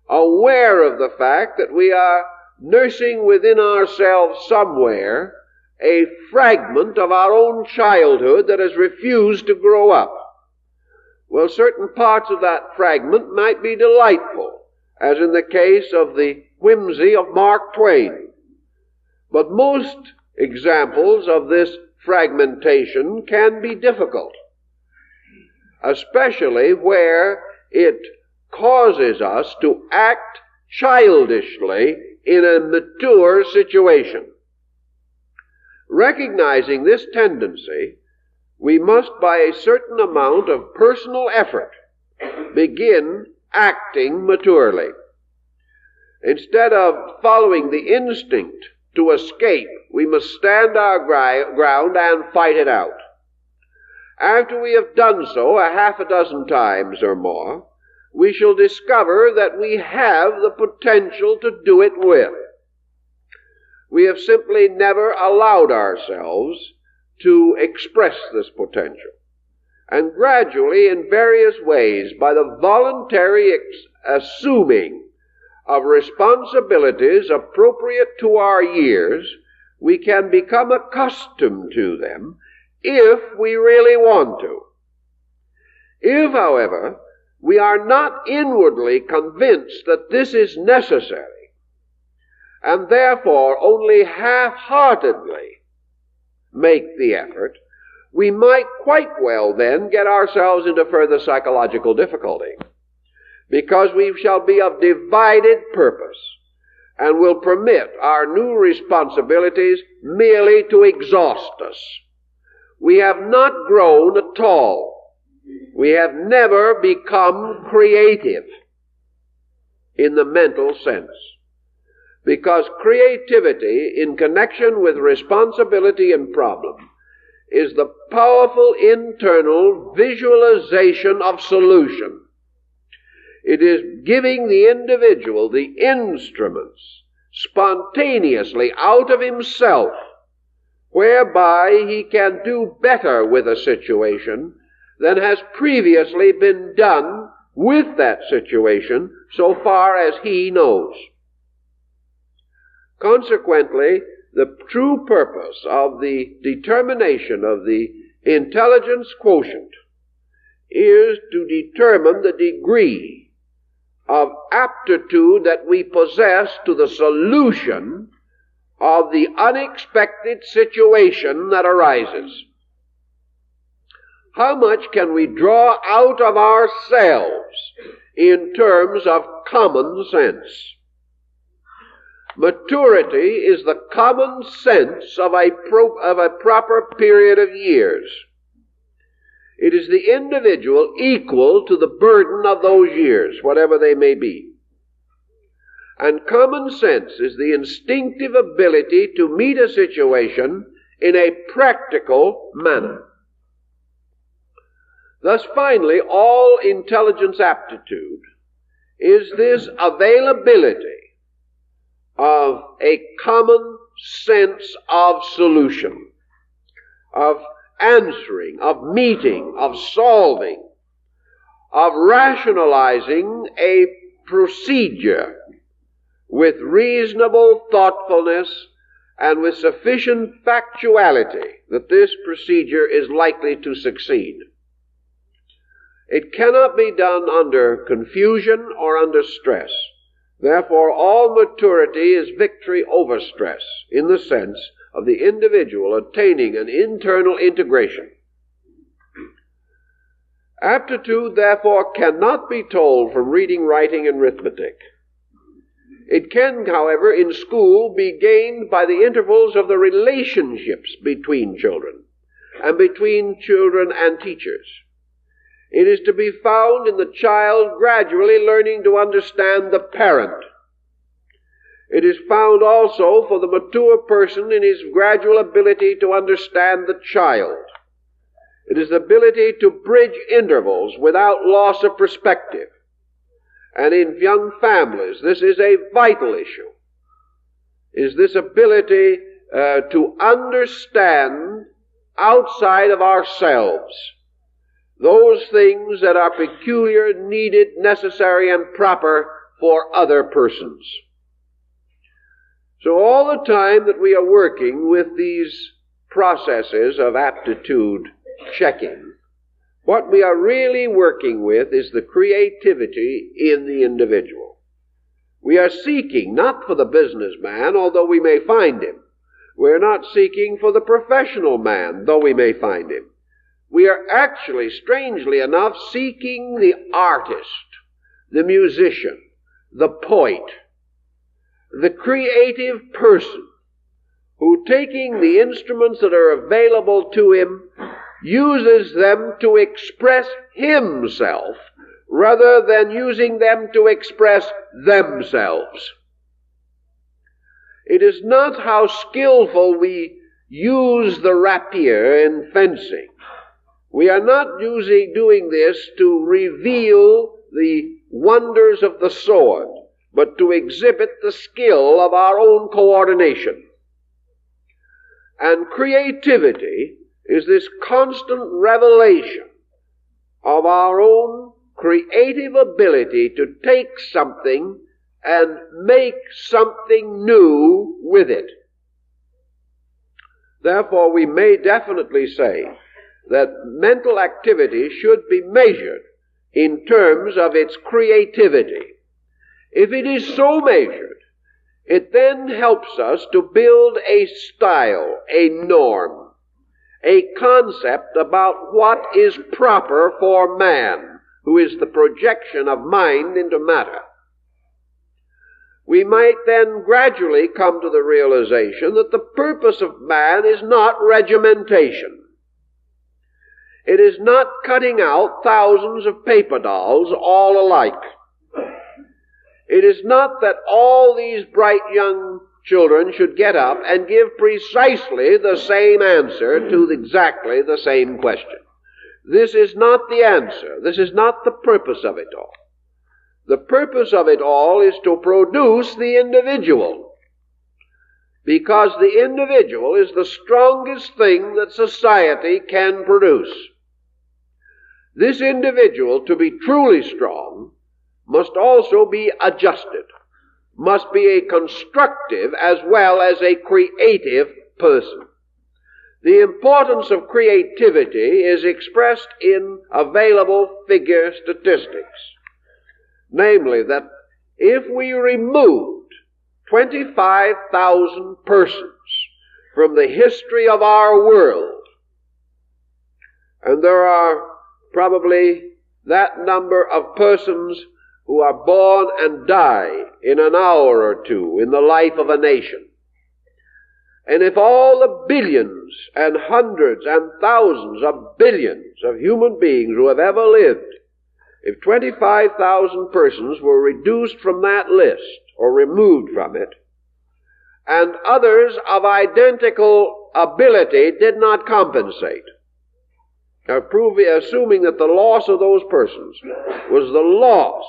aware of the fact that we are nursing within ourselves somewhere a fragment of our own childhood that has refused to grow up. Well, certain parts of that fragment might be delightful, as in the case of the whimsy of Mark Twain. But most examples of this fragmentation can be difficult, especially where it causes us to act childishly in a mature situation. Recognizing this tendency, we must, by a certain amount of personal effort, begin acting maturely. Instead of following the instinct to escape, we must stand our ground and fight it out. After we have done so a half a dozen times or more, we shall discover that we have the potential to do it with. We have simply never allowed ourselves to express this potential. And gradually, in various ways, by the voluntary assuming of responsibilities appropriate to our years, we can become accustomed to them if we really want to. If, however, we are not inwardly convinced that this is necessary, and therefore only half-heartedly make the effort, we might quite well then get ourselves into further psychological difficulty, because we shall be of divided purpose and will permit our new responsibilities merely to exhaust us. We have not grown at all. We have never become creative in the mental sense, because creativity in connection with responsibility and problem is the powerful internal visualization of solution. It is giving the individual the instruments spontaneously out of himself, whereby he can do better with a situation than has previously been done with that situation so far as he knows. Consequently, the true purpose of the determination of the intelligence quotient is to determine the degree of aptitude that we possess to the solution of the unexpected situation that arises. How much can we draw out of ourselves in terms of common sense? Maturity is the common sense of a proper period of years. It is the individual equal to the burden of those years, whatever they may be. And common sense is the instinctive ability to meet a situation in a practical manner. Thus, finally, all intelligence aptitude is this availability of a common sense of solution, of answering, of meeting, of solving, of rationalizing a procedure with reasonable thoughtfulness and with sufficient factuality that this procedure is likely to succeed. It cannot be done under confusion or under stress. Therefore, all maturity is victory over stress, in the sense of the individual attaining an internal integration. Aptitude, therefore, cannot be told from reading, writing, and arithmetic. It can, however, in school be gained by the intervals of the relationships between children and between children and teachers. It is to be found in the child gradually learning to understand the parent. It is found also for the mature person in his gradual ability to understand the child. It is the ability to bridge intervals without loss of perspective. And in young families, this is a vital issue, is this ability to understand outside of ourselves those things that are peculiar, needed, necessary, and proper for other persons. So all the time that we are working with these processes of aptitude checking, what we are really working with is the creativity in the individual. We are seeking not for the businessman, although we may find him. We are not seeking for the professional man, though we may find him. We are actually, strangely enough, seeking the artist, the musician, the poet, the creative person who, taking the instruments that are available to him, uses them to express himself rather than using them to express themselves. It is not how skillful we use the rapier in fencing. We are not doing this to reveal the wonders of the sword, but to exhibit the skill of our own coordination. And creativity is this constant revelation of our own creative ability to take something and make something new with it. Therefore, we may definitely say that mental activity should be measured in terms of its creativity. If it is so measured, it then helps us to build a style, a norm, a concept about what is proper for man, who is the projection of mind into matter. We might then gradually come to the realization that the purpose of man is not regimentation. It is not cutting out thousands of paper dolls all alike. It is not that all these bright young children should get up and give precisely the same answer to exactly the same question. This is not the answer. This is not the purpose of it all. The purpose of it all is to produce the individual, because the individual is the strongest thing that society can produce. This individual, to be truly strong, must also be adjusted, must be a constructive as well as a creative person. The importance of creativity is expressed in available figure statistics. Namely, that if we removed 25,000 persons from the history of our world, and there are probably that number of persons who are born and die in an hour or two in the life of a nation, and if all the billions and hundreds and thousands of billions of human beings who have ever lived, if 25,000 persons were reduced from that list or removed from it, and others of identical ability did not compensate, assuming that the loss of those persons was the loss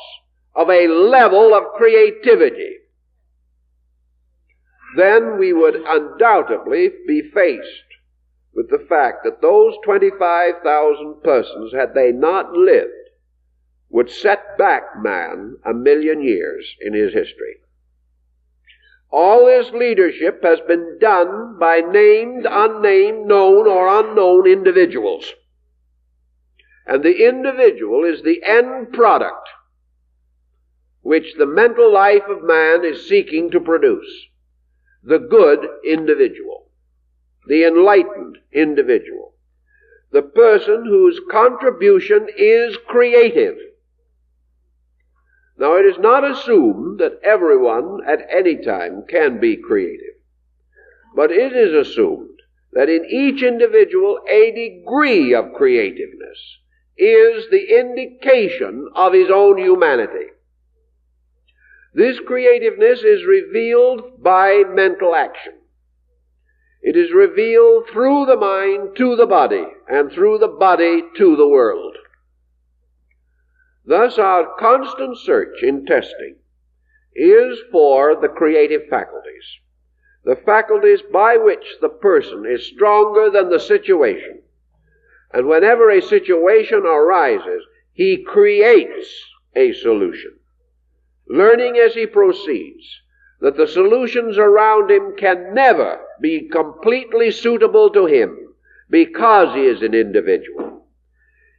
of a level of creativity, then we would undoubtedly be faced with the fact that those 25,000 persons, had they not lived, would set back man 1,000,000 years in his history. All this leadership has been done by named, unnamed, known, or unknown individuals. And the individual is the end product which the mental life of man is seeking to produce. The good individual, the enlightened individual, the person whose contribution is creative. Now, it is not assumed that everyone at any time can be creative, but it is assumed that in each individual a degree of creativeness is the indication of his own humanity. This creativeness is revealed by mental action. It is revealed through the mind to the body, and through the body to the world. Thus, our constant search in testing is for the creative faculties, the faculties by which the person is stronger than the situation. And whenever a situation arises, he creates a solution, learning as he proceeds that the solutions around him can never be completely suitable to him because he is an individual.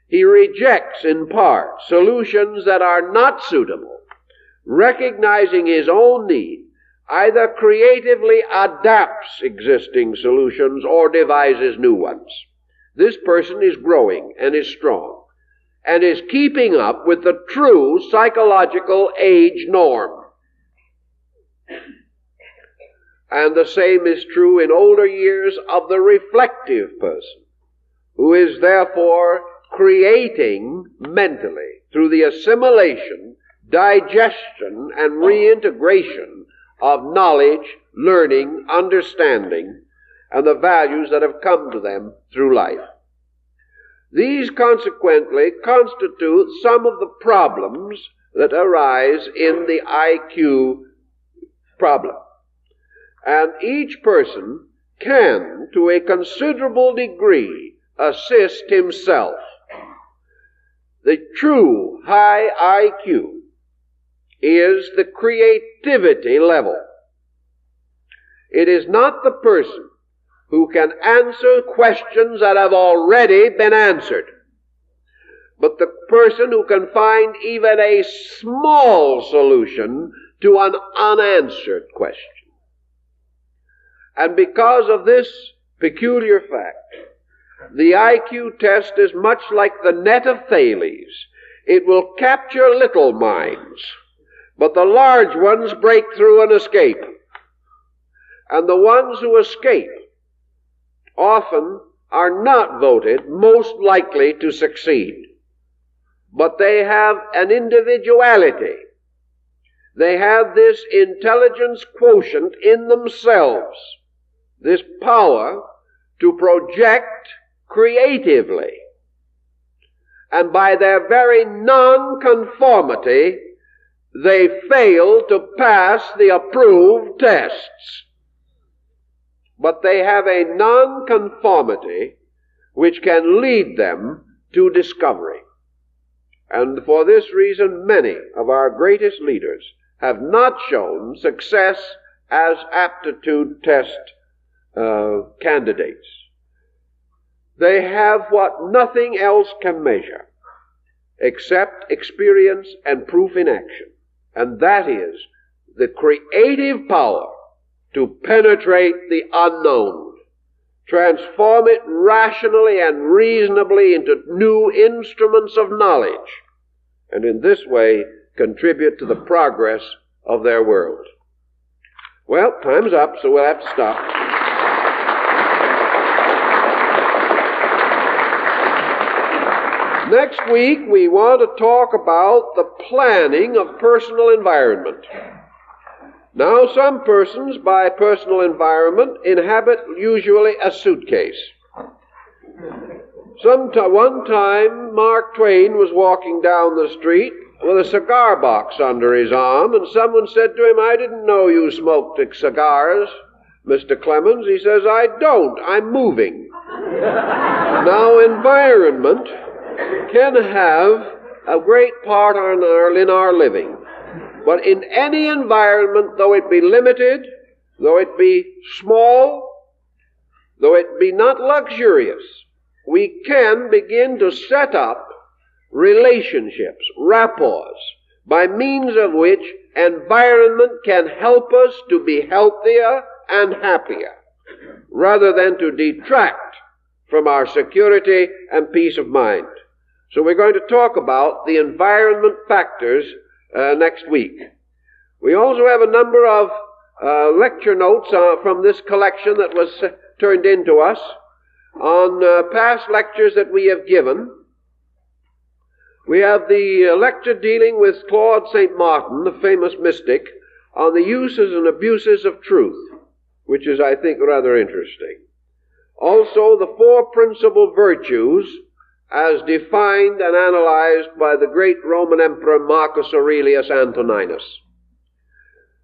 He rejects in part solutions that are not suitable, recognizing his own need, either creatively adapts existing solutions or devises new ones. This person is growing and is strong and is keeping up with the true psychological age norm. And the same is true in older years of the reflective person, who is therefore creating mentally through the assimilation, digestion, and reintegration of knowledge, learning, understanding, and the values that have come to them through life. These consequently constitute some of the problems that arise in the IQ problem. And each person can, to a considerable degree, assist himself. The true high IQ is the creativity level. It is not the person who can answer questions that have already been answered, but the person who can find even a small solution to an unanswered question. And because of this peculiar fact, the IQ test is much like the net of Thales. It will capture little minds, but the large ones break through and escape. And the ones who escape often are not voted most likely to succeed. But they have an individuality. They have this intelligence quotient in themselves, this power to project creatively. And by their very non-conformity, they fail to pass the approved tests. But they have a non-conformity which can lead them to discovery. And for this reason, many of our greatest leaders have not shown success as aptitude test candidates. They have what nothing else can measure except experience and proof in action. And that is the creative power to penetrate the unknown, transform it rationally and reasonably into new instruments of knowledge, and in this way contribute to the progress of their world. Well, time's up, so we'll have to stop. Next week, we want to talk about the planning of personal environment. Now, some persons, by personal environment, inhabit usually a suitcase. One time, Mark Twain was walking down the street with a cigar box under his arm, and someone said to him, "I didn't know you smoked cigars, Mr. Clemens." He says, "I don't. I'm moving." Now, environment can have a great part in our living. But in any environment, though it be limited, though it be small, though it be not luxurious, we can begin to set up relationships, rapports, by means of which environment can help us to be healthier and happier, rather than to detract from our security and peace of mind. So we're going to talk about the environment factors next week. We also have a number of lecture notes from this collection that was turned in to us on past lectures that we have given. We have the lecture dealing with Claude St. Martin, the famous mystic, on the uses and abuses of truth, which is, I think, rather interesting. Also, the four principal virtues as defined and analyzed by the great Roman Emperor Marcus Aurelius Antoninus.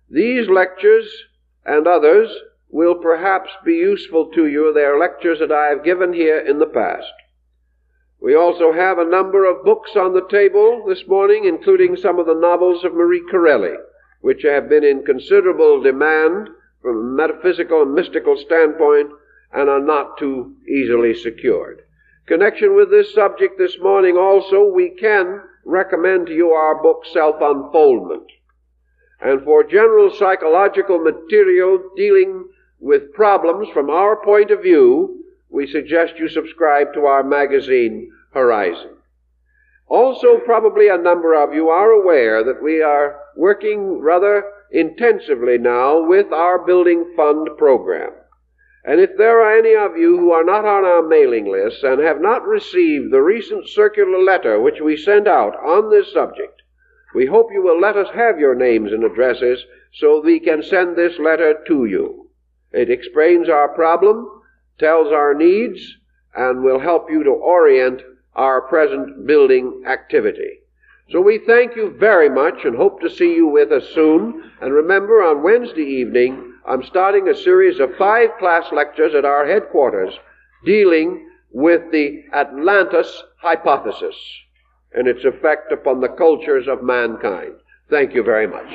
These lectures and others will perhaps be useful to you. They are lectures that I have given here in the past. We also have a number of books on the table this morning, including some of the novels of Marie Corelli, which have been in considerable demand from a metaphysical and mystical standpoint and are not too easily secured. In connection with this subject this morning also, we can recommend to you our book, Self-Unfoldment. And for general psychological material dealing with problems from our point of view, we suggest you subscribe to our magazine, Horizon. Also, probably a number of you are aware that we are working rather intensively now with our Building Fund program. And if there are any of you who are not on our mailing list and have not received the recent circular letter which we sent out on this subject, we hope you will let us have your names and addresses so we can send this letter to you. It explains our problem, tells our needs, and will help you to orient our present building activity. So we thank you very much and hope to see you with us soon. And remember, on Wednesday evening, I'm starting a series of 5 class lectures at our headquarters dealing with the Atlantis hypothesis and its effect upon the cultures of mankind. Thank you very much.